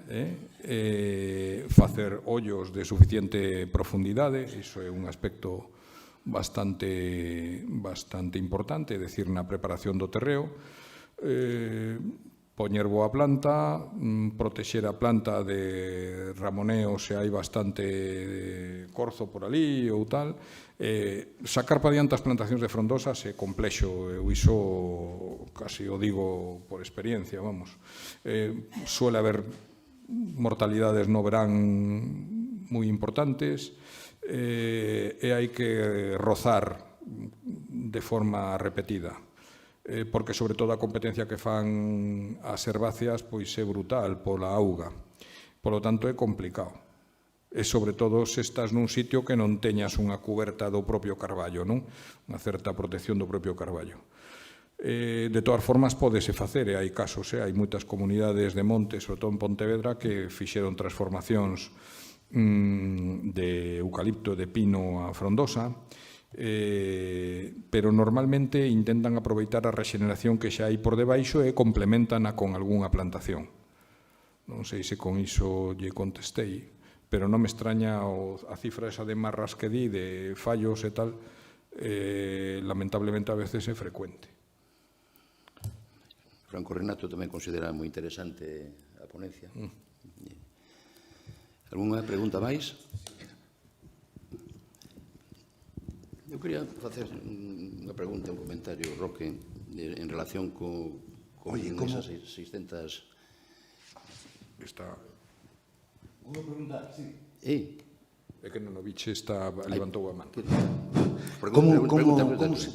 facer ollos de suficiente profundidade, iso é un aspecto bastante importante, é dicir, na preparación do terreo, poñer boa planta, protexer a planta de ramoneo se hai bastante corzo por ali ou tal. Sacar pa diante as plantacións de frondosas é complexo, eu iso casi o digo por experiencia, vamos. Suele haber mortalidades no verán moi importantes e hai que rozar de forma repetida, porque sobre todo a competencia que fan as herbáceas pois é brutal pola auga, polo tanto é complicado, e sobre todo se estás nun sitio que non teñas unha cuberta do propio carballo, non? Unha certa protección do propio carballo. De todas formas pódese facer, e hai casos, hai moitas comunidades de monte, sobre todo en Pontevedra, que fixeron transformacións de eucalipto, de pino a frondosa, pero normalmente intentan aproveitar a rexeneración que xa hai por debaixo e complementana con algunha plantación. Non sei se con iso lle contestei, pero non me extraña a cifra esa de marras que di, de fallos e tal, lamentablemente a veces é frecuente. Franco Renato tamén considera moi interesante a ponencia. Algúnha pregunta máis? Eu quería facer unha pregunta, un comentario, Roque, en relación con esas 600... Está... Unha pregunta, sí. É que non o biche levantou a man.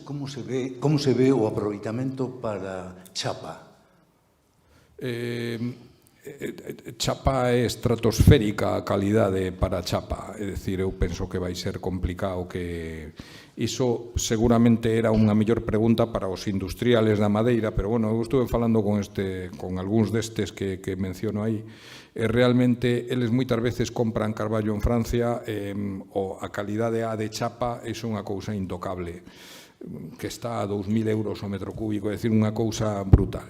Como se ve o aproveitamento para chapa? Chapa é estratosférica a calidade para chapa, é dicir, eu penso que vai ser complicado que... Iso seguramente era unha mellor pregunta para os industriales da madeira, pero, bueno, eu estuve falando con algúns destes que menciono aí, e realmente eles moitas veces compran carballo en Francia, a calidade A de chapa é unha cousa intocable, que está a 2.000 euros o metro cúbico, é dicir, unha cousa brutal.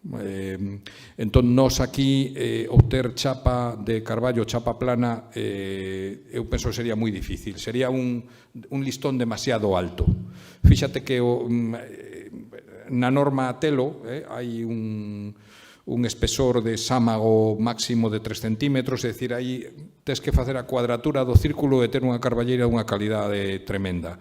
Entón, nós aquí obter chapa de carballo, chapa plana, eu penso que sería moi difícil, sería un listón demasiado alto. Fíxate que na norma Telo hai un espesor de sámago máximo de 3 centímetros, é dicir, aí tes que facer a cuadratura do círculo e ter unha carballeira dunha calidade tremenda.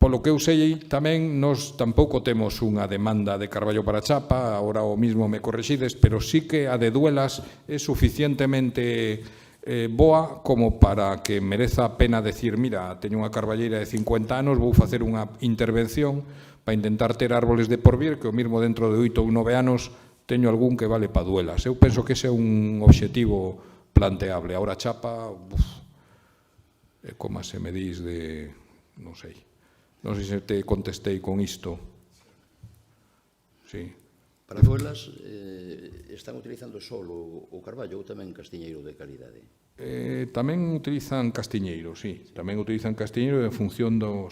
Polo que eu sei tamén, nós tampouco temos unha demanda de carballo para chapa, agora o mismo me correxides, pero sí que a de Duelas é suficientemente boa como para que mereza a pena decir, mira, teño unha carballeira de 50 anos, vou facer unha intervención para intentar ter árboles de porvir, que o mismo dentro de 8 ou 9 anos teño algún que vale para Duelas. Eu penso que ese é un obxectivo planteable. Agora chapa, é como se me dís de... non sei. Non sei se te contestei con isto. Sí. Para Duelas, están utilizando solo o carballo ou tamén castiñeiro de calidade? Tamén utilizan castiñeiro, sí. Tamén utilizan castiñeiro en función do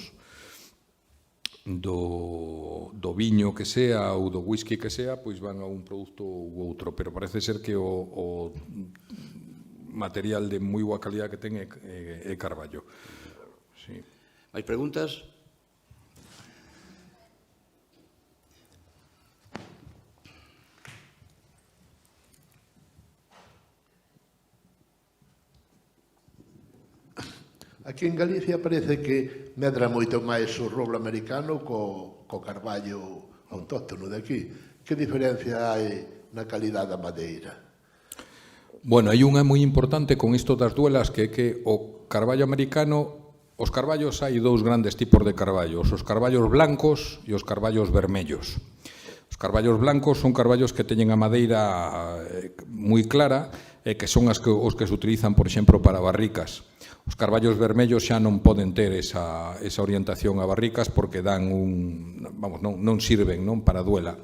viño que sea ou do whisky que sea, pois van a un produto ou outro, pero parece ser que o material de moi boa calidad que ten é carballo. Sí. Máis preguntas? Aquí en Galicia parece que medra moito máis o roble americano co carballo autóctono de aquí. Que diferencia hai na calidade da madeira? Bueno, hai unha moi importante con isto das duelas que é que o carballo americano, os carballos hai dous grandes tipos de carballos, os carballos blancos e os carballos vermellos. Os carballos blancos son carballos que teñen a madeira moi clara e que son os que se utilizan, por exemplo, para barricas. Os carballos vermellos xa non poden ter esa orientación a barricas porque non sirven para duela.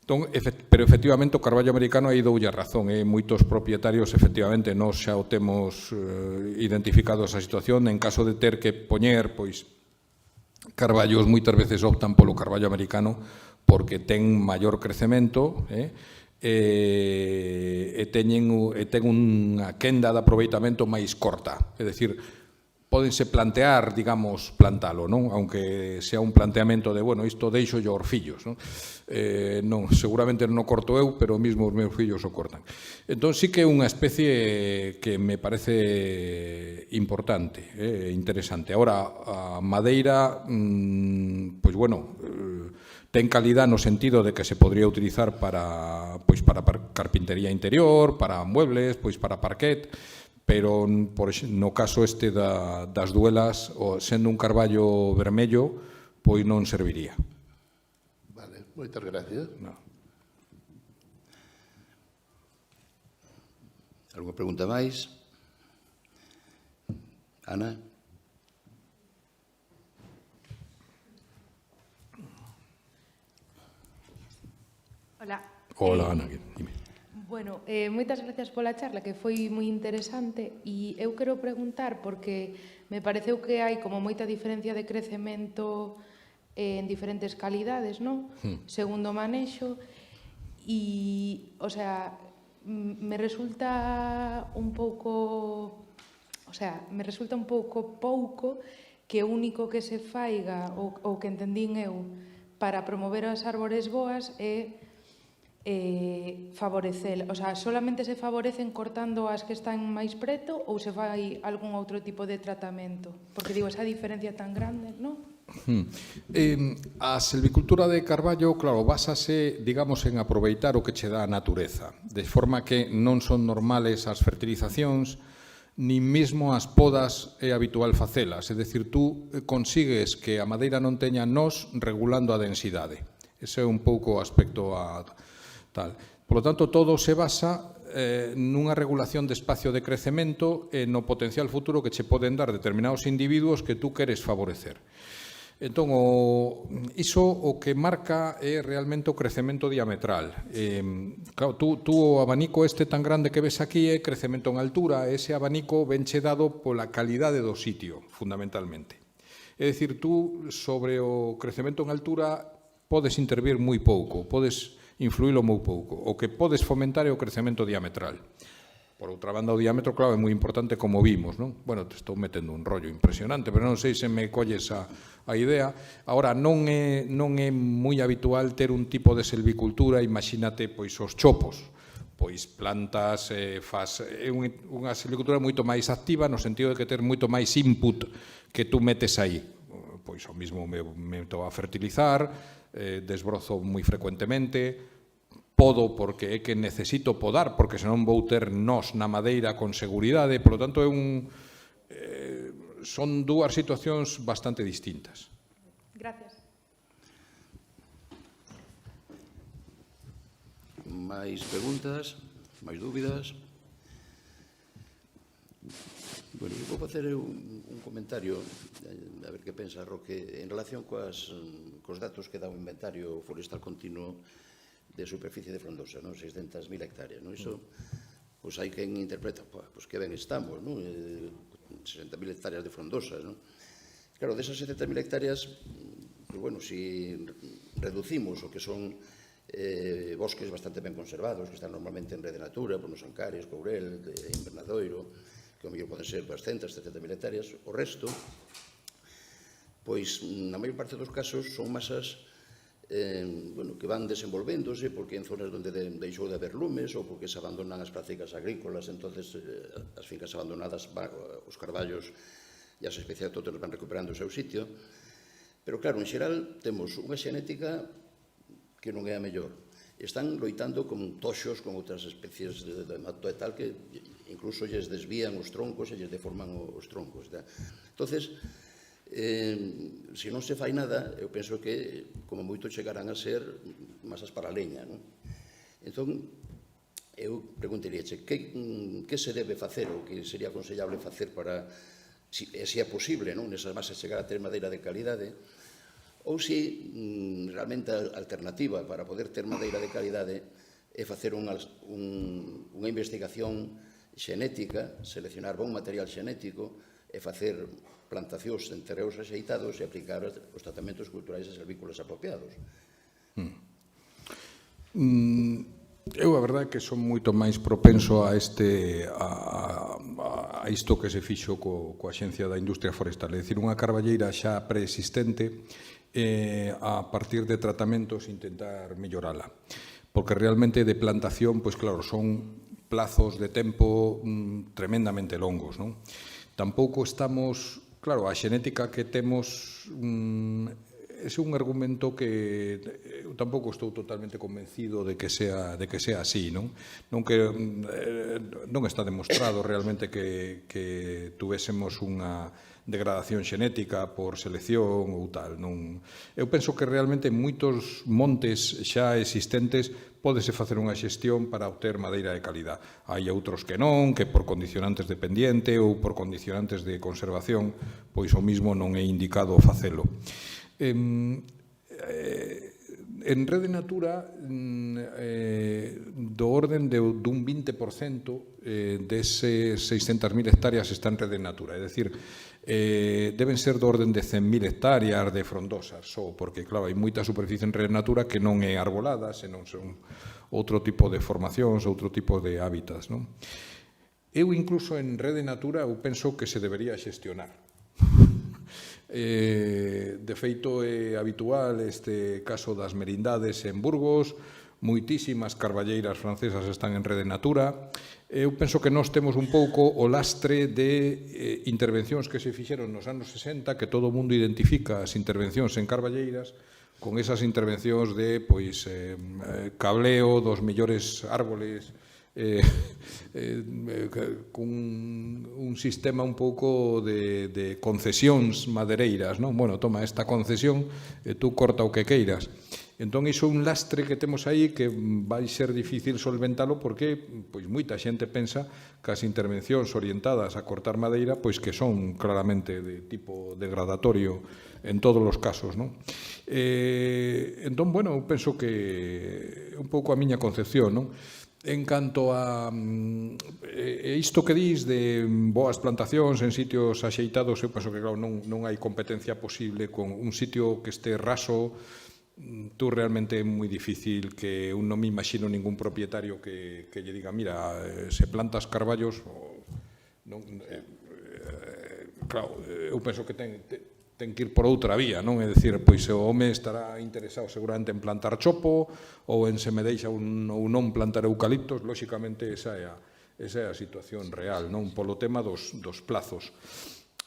Entón, pero efectivamente o carballo americano aí doulle a razón, moitos propietarios efectivamente nós xa o temos identificado esa situación, en caso de ter que poñer carballos moitas veces optan polo carballo americano porque ten maior crecemento e ten unha quenda de aproveitamento máis corta, é dicir, pódense plantear, digamos, plantalo, non? Aunque sea un planteamento de, bueno, isto deixo yo aos fillos, non? Non, seguramente non o corto eu, pero mesmo os meus fillos o cortan. Entón, sí que é unha especie que me parece importante, interesante. Ahora, a madeira, pois, bueno, ten calidad no sentido de que se podría utilizar para carpintería interior, para muebles, para parquet, pero no caso este das duelas, sendo un carballo vermello, pois non serviría. Vale, moitas gracias. No. Alguna pregunta máis? Ana? Hola. Hola, Ana, dime. Bueno, moitas gracias pola charla, que foi moi interesante, e eu quero preguntar, porque me pareceu que hai como moita diferencia de crecemento en diferentes calidades, non? Segundo o manexo, e, o sea, me resulta un pouco pouco que o único que se faiga, ou que entendín eu, para promover as árbores boas é favorecer, o sea, solamente se favorecen cortando as que están máis preto ou se fai algún outro tipo de tratamento? Porque digo, esa diferencia tan grande, non? A silvicultura de carballo, claro, básase, digamos, en aproveitar o que che dá a natureza, de forma que non son normales as fertilizacións, nin mesmo as podas é habitual facelas, é dicir, tú consigues que a madeira non teña nós regulando a densidade. Ese é un pouco o aspecto tal. Por lo tanto, todo se basa nunha regulación de espacio de crecemento e no potencial futuro que che poden dar determinados individuos que tú queres favorecer. Entón, iso o que marca é realmente o crecemento diametral. Claro, tú o abanico este tan grande que ves aquí é crecemento en altura, ese abanico venche dado pola calidade do sitio, fundamentalmente. É dicir, tú sobre o crecemento en altura podes intervir moi pouco, podes influílo moi pouco. O que podes fomentar é o crecemento diametral. Por outra banda, o diámetro, claro, é moi importante, como vimos, non? Bueno, te estou metendo un rollo impresionante, pero non sei se me colles a idea. Agora, non é moi habitual ter un tipo de silvicultura, imagínate, pois, os chopos. Pois plantas, é unha silvicultura moito máis activa, no sentido de que ter moito máis input que tú metes aí. Pois, o mismo me meto a fertilizar, desbrozo moi frecuentemente, podo porque é que necesito podar, porque senón vou ter nós na madeira con seguridade, polo tanto son dúas situacións bastante distintas. Gracias. Máis preguntas? Máis dúbidas? Bueno, eu vou facer un comentario, a ver que pensa Roque, en relación cos datos que dá o inventario forestal continuo de superficie de frondosa, 600.000 hectáreas. Iso, pois hai quen interpreta, pois que ben estamos, 60.000 hectáreas de frondosas. Claro, desas 70.000 hectáreas, pois bueno, si reducimos o que son bosques bastante ben conservados, que están normalmente en Rede Natura, nos Ancares, Courel, Invernadoiro, que o mellor poden ser 200, 70.000 hectáreas, o resto, pois, na maior parte dos casos, son masas bueno, que van desenvolvéndose porque en zonas onde deixou de haber lumes ou porque se abandonan as prácticas agrícolas, entonces as fincas abandonadas, os carballos e as especies autóctonas van recuperando o seu sitio. Pero claro, en xeral temos unha xenética que non é a mellor. Están loitando con toxos, con outras especies de mato e tal, que incluso lles desvían os troncos e lles deforman os troncos. Entonces, se non se fai nada, eu penso que como moito chegarán a ser masas para a leña. Entón, eu preguntaríache, que se debe facer ou que sería aconsellable facer para, se é posible, nesas masas chegar a ter madeira de calidade, ou se realmente a alternativa para poder ter madeira de calidade é facer unha investigación xenética, seleccionar bon material xenético e facer plantacións en terreos axeitados e aplicar os tratamentos culturais e servícolas apropiados. Eu, a verdade, que son moito máis propenso a isto que se fixo coa Axencia da Industria Forestal, é dicir, unha carballeira xa preexistente a partir de tratamentos intentar mellorala. Porque realmente de plantación, pois claro, son plazos de tempo tremendamente longos, non? Tampouco estamos, claro, a xenética que temos é un argumento que eu tampouco estou totalmente convencido de que sea así, non? Non está demostrado realmente que tuvésemos unha degradación xenética por selección ou tal. Eu penso que realmente en moitos montes xa existentes pódese facer unha xestión para obter madeira de calidad. Hai outros que non, que por condicionantes de pendiente ou por condicionantes de conservación, pois o mismo non é indicado facelo. En Rede Natura, do orden dun 20% deses 600.000 hectáreas están en Rede Natura, é dicir, deben ser do orden de 100.000 hectáreas de frondosas, só porque, claro, hai moita superficie en Rede Natura que non é arbolada, senón son outro tipo de formacións, outro tipo de hábitats, non? Eu, incluso en Rede Natura, eu penso que se debería xestionar. De feito, é habitual este caso das merindades en Burgos, moitísimas carballeiras francesas están en Rede Natura. Eu penso que nós temos un pouco o lastre de intervencións que se fixeron nos anos 60, que todo o mundo identifica as intervencións en carballeiras, con esas intervencións de cableo dos mellores árboles, con un sistema un pouco de concesións madereiras, non? Bueno, toma esta concesión e tú corta o que queiras. Entón, iso é un lastre que temos aí que vai ser difícil solventalo porque pois moita xente pensa que as intervencións orientadas a cortar madeira pois que son claramente de tipo degradatorio en todos os casos, non? Entón, bueno, eu penso que é un pouco a miña concepción, non? En canto a isto que dis de boas plantacións en sitios axeitados, eu penso que claro, non hai competencia posible con un sitio que este raso. Tú realmente é moi difícil que un non me imagino ningún propietario que lle diga, mira, se plantas carballos, claro, eu penso que ten que ir por outra vía, non? É dicir, pois o home estará interesado seguramente en plantar chopo ou en se me deixa ou non plantar eucaliptos, lóxicamente esa é a situación real, non? Polo tema dos plazos.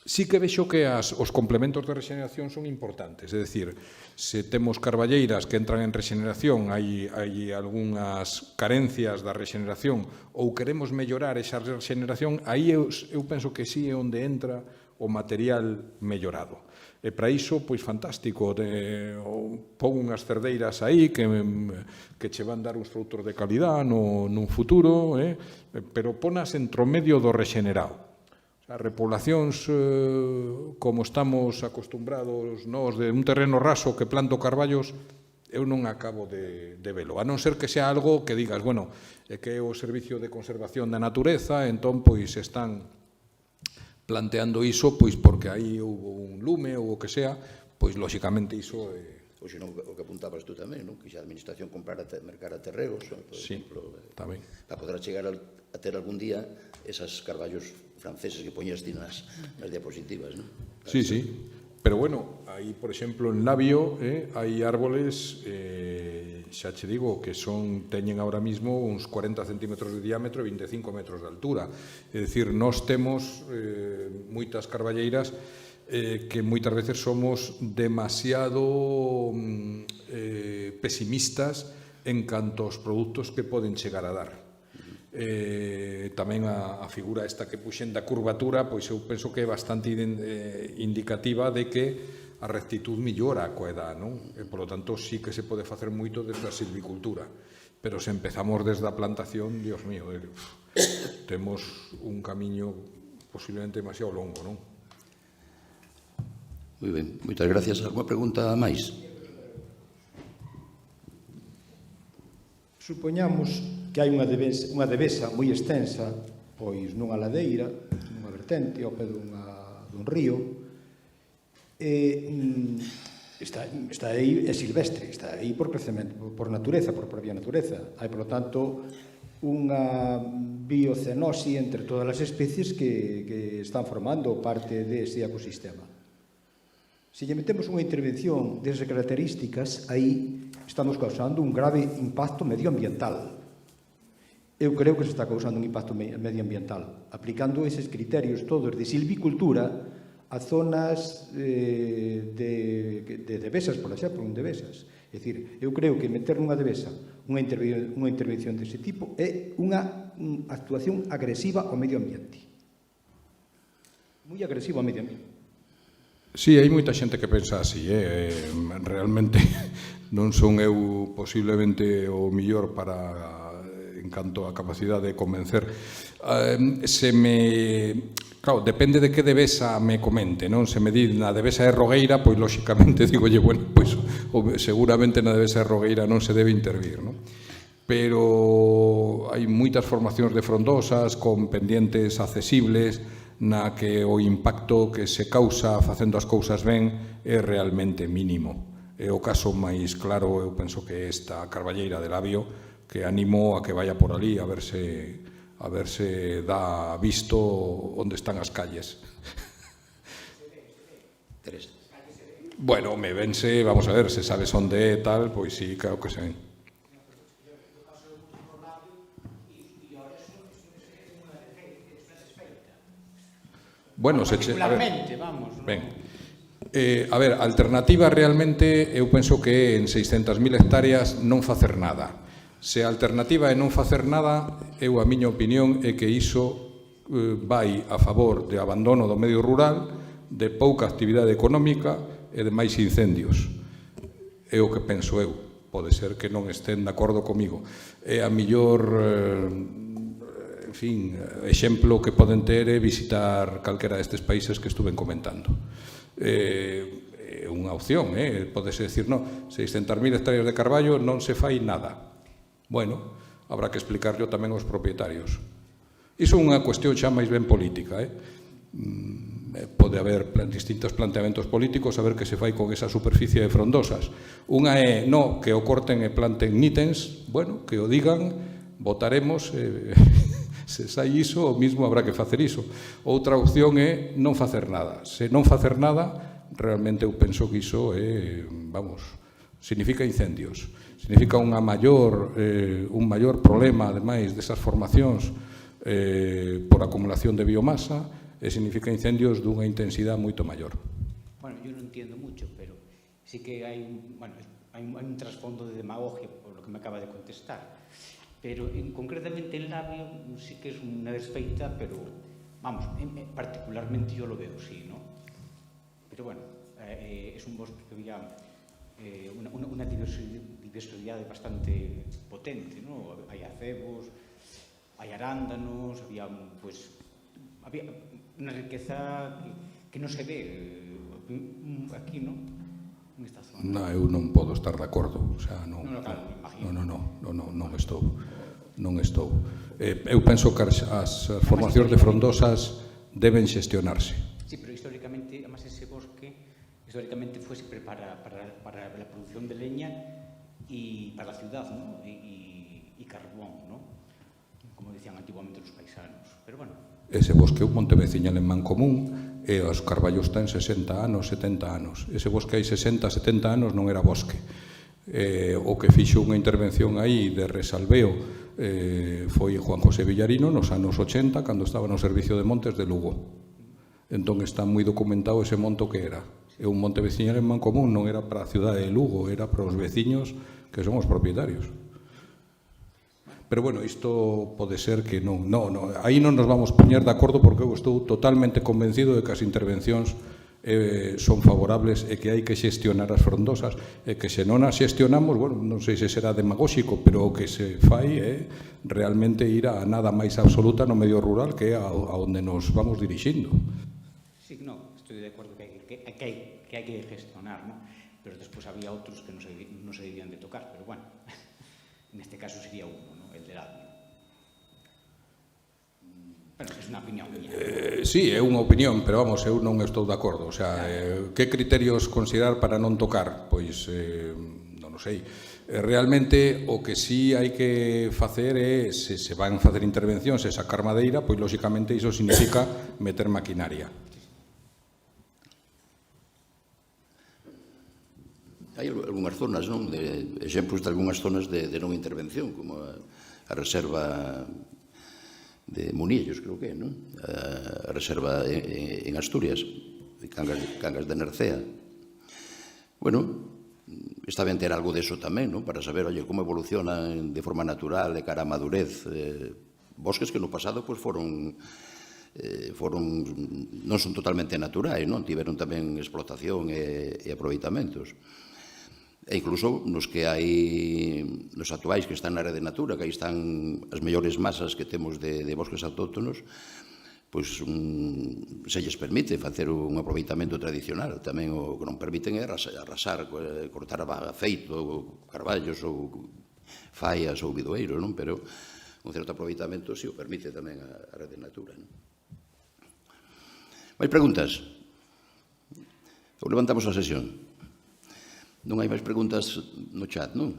Sí que vexo que os complementos de rexeneración son importantes, é dicir, se temos carballeiras que entran en rexeneración, hai algunhas carencias da rexeneración ou queremos mellorar esa rexeneración, aí eu penso que sí é onde entra o material mellorado. E para iso, pois fantástico, pon unhas cerdeiras aí que che van dar uns frutos de calidad nun futuro, pero ponas entro medio do rexenerado. As repoblacións, como estamos acostumbrados nós, de un terreno raso que planto carballos, eu non acabo de velo. A non ser que sea algo que digas, bueno, é que é o Servicio de Conservación da Natureza, entón, pois, están planteando iso, pois porque aí houve un lume ou o que sea, pois lóxicamente iso é... Ou senón o que apuntabas tú tamén, non? Que xa a administración mercara terreos, por exemplo, para poder chegar a ter algún día esas carballos franceses que poñías ti nas diapositivas, non? Sí, sí. Pero bueno, aí, por exemplo, en Labio hai árboles, xa che digo, que teñen ahora mismo uns 40 centímetros de diámetro e 25 metros de altura. É dicir, nós temos moitas carballeiras que moitas veces somos demasiado pesimistas en canto aos produtos que poden chegar a dar. Tamén a figura esta que puxen da curvatura, pois eu penso que é bastante indicativa de que a rectitud millora coa edad, non? E, polo tanto, sí que se pode facer moito desde a silvicultura. Pero se empezamos desde a plantación, Dios mío, temos un camiño posiblemente demasiado longo, non? Moi ben, moitas gracias. Alguma pregunta máis? Supoñamos que hai unha devesa moi extensa, pois nunha ladeira, nunha vertente, ao pé dun río, está aí, é silvestre, está aí por crecemento, por natureza, por propia natureza. Hai, polo tanto, unha biocenosi entre todas as especies que están formando parte dese ecosistema. Se lle metemos unha intervención desas características, aí estamos causando un grave impacto medioambiental. Eu creo que se está causando un impacto medioambiental, aplicando eses criterios todos de silvicultura a zonas de devesas, por exemplo, un devesas. É dicir, eu creo que meter nunha devesa unha intervención dese tipo é unha actuación agresiva ao medio ambiente. Moi agresiva ao medio ambiente. Sí, hai moita xente que pensa así, realmente non son eu posiblemente o millor en canto a capacidade de convencer. Claro, depende de que devesa me comente, non? Se me di na devesa de Rogueira, pois lóxicamente digolle, bueno, pois seguramente na devesa de Rogueira non se debe intervir, non? Pero hai moitas formacións de frondosas con pendientes accesibles na que o impacto que se causa facendo as cousas ben é realmente mínimo. É o caso máis claro, eu penso que esta carballeira de Labio, que animo a que vaya por ali a ver se dá visto onde están as calles. Teresa. Bueno, me vense, vamos a ver, se sabes onde é tal, pois sí, claro que se ven. Bueno, particularmente, vamos. Ben. A ver, a alternativa realmente eu penso que en 600.000 hectáreas non facer nada. Se a alternativa é non facer nada, a miña opinión é que iso vai a favor de abandono do medio rural, de pouca actividade económica e de máis incendios. É o que penso eu. Pode ser que non estén de acordo comigo. É a mellor, en fin, exemplo que poden ter é visitar calquera destes países que estuven comentando. É unha opción, podese decir, non, 600.000 hectáreas de carballo non se fai nada. Bueno, habrá que explicarlo tamén aos propietarios. Iso é unha cuestión xa máis ben política. Pode haber distintos planteamentos políticos a ver que se fai con esa superficie de frondosas. Unha é, no, que o corten e planten nítens, bueno, que o digan, votaremos, se sai iso, o mismo habrá que facer iso. Outra opción é non facer nada. Se non facer nada, realmente eu penso que iso é, vamos, significa incendios. Significa un maior problema, ademais, desas formacións por acumulación de biomasa, e significa incendios dunha intensidade moito maior. Bueno, eu non entiendo mucho, pero sí que hai un trasfondo de demagogia por lo que me acaba de contestar. Pero concretamente en Labio sí que es una desfeita, pero vamos, particularmente yo lo veo así, ¿no? Pero bueno, es un bosque que había una diversidad bastante potente, ¿no? Hay acebos, hay arándanos, había una riqueza que no se ve aquí, ¿no? En esta zona. Non, eu non podo estar de acordo, o sea, non. Claro, me imagino. Non estou. Eu penso que as formacións de frondosas deben xestionarse. Sí, pero históricamente, además ese bosque fue siempre para la producción de leña y para la ciudad, ¿no? Y carbón, ¿no? Como decían antiguamente los paisanos. Pero bueno. Ese bosque é un monte veciñal en Mancomún, e os carballos ten 60 anos, 70 anos. Ese bosque hai 60, 70 anos non era bosque. O que fixo unha intervención aí de resalveo foi Juan José Villarino nos anos 80, cando estaba no Servicio de Montes de Lugo. Entón está moi documentado ese monto que era. É un monte veciñal en Mancomún, non era para a cidade de Lugo, era para os veciños que son os propietarios. Pero, bueno, isto pode ser que non. Aí non nos vamos poñer de acordo porque eu estou totalmente convencido de que as intervencións son favorables e que hai que xestionar as frondosas e que se non as xestionamos, bueno, non sei se será demagóxico, pero o que se fai é realmente ir a nada máis absoluta no medio rural que é a onde nos vamos dirixindo. Sí, no, estoy de acuerdo que hai que gestionar, ¿no? Pero despois había outros que non se debían de tocar, pero bueno, neste caso sería uno, ¿no? El del Admio. Bueno, é unha opinión miña. Sí, é unha opinión, pero vamos, eu non estou de acordo. O sea, que criterios considerar para non tocar? Pois, non o sei. Realmente, o que sí hai que facer é, se se van facer intervencións e sacar madeira, pois, lóxicamente, iso significa meter maquinaria. Hai algunhas zonas, non? Exemplos de algunhas zonas de non intervención, como a reserva de Munillos, creo que é, non? A reserva en Asturias, de Cangas de Nercea. Bueno, está ben ter algo deso tamén, non? Para saber, oye, como evolucionan de forma natural de cara a madurez bosques que no pasado pois foron non son totalmente naturais, non? Tiveron tamén explotación e aproveitamentos. E incluso nos que hai, nos actuais que están na área de natura, que aí están as mellores masas que temos de bosques autóctonos, pois se lles permite facer un aproveitamento tradicional. Tamén o que non permiten é arrasar, cortar feito, carballos ou fallas ou bidoeiros, non? Pero un certo aproveitamento si o permite tamén a área de natura, non? Hai preguntas? Ou levantamos a sesión? Non hai máis preguntas no chat, non?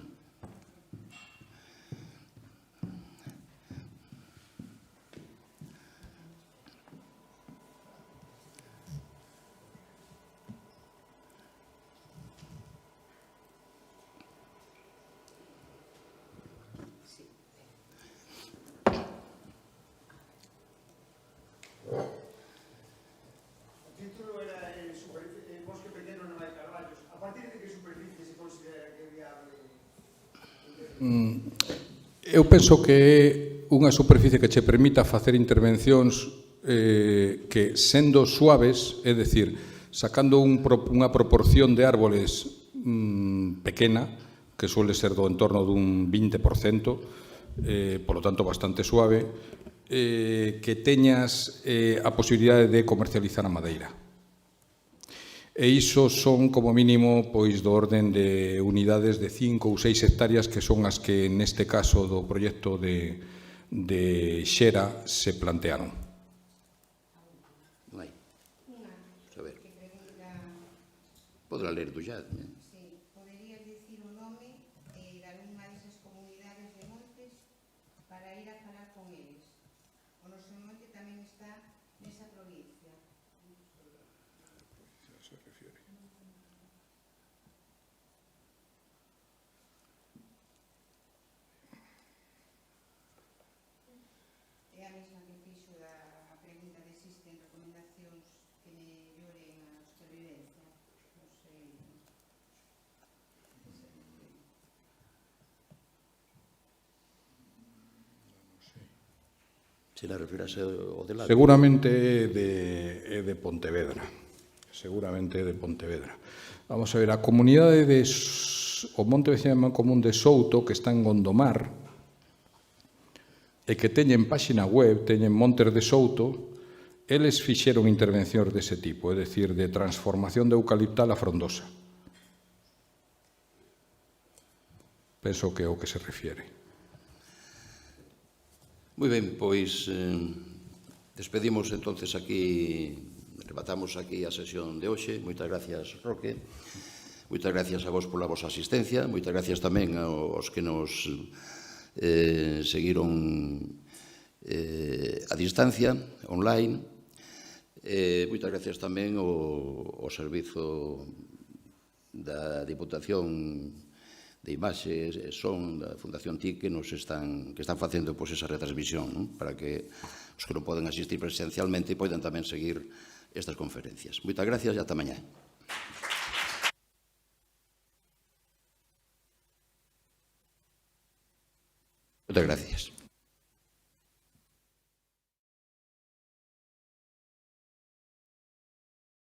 Eu penso que é unha superficie que che permita facer intervencións que, sendo suaves, é dicir, sacando unha proporción de árboles pequena, que suele ser do entorno dun 20%, polo tanto bastante suave, que teñas a posibilidade de comercializar a madeira. E iso son, como mínimo, pois do orden de unidades de 5 ou 6 hectáreas, que son as que, neste caso do proxecto de Xera, se plantearon. Non hai. A ver. Podrá ler do chat, non? Sí, poderías dicir o nome e dar unha desas comunidades de montes para ir a falar con eles. O noso monte tamén está nesa provincia. É a mesma que fixo a pregunta de se existen recomendacións que melloren a supervivencia. Non sei. Se la refirase ao de lado. Seguramente é de Pontevedra. Seguramente é de Pontevedra. Vamos a ver, a comunidade o Monte Veciñal Mancomún de Souto, que está en Gondomar, e que teñen páxina web, teñen Montes de Souto, eles fixeron intervencións dese tipo, é dicir, de transformación de eucaliptal a frondosa. Penso que é o que se refiere. Moi ben, pois despedimos entonces aquí, rematamos aquí a sesión de hoxe. Moitas gracias, Roque. Moitas gracias a vos pola vosa asistencia. Moitas gracias tamén aos que nos seguiron a distancia, online. Moitas gracias tamén ao servizo da Diputación de Imaxes e Son da Fundación TIC que están facendo esa retransmisión, non? Para que os que non poden asistir presencialmente poidan tamén seguir estas conferencias. Moitas gracias e ata mañá. Moitas gracias.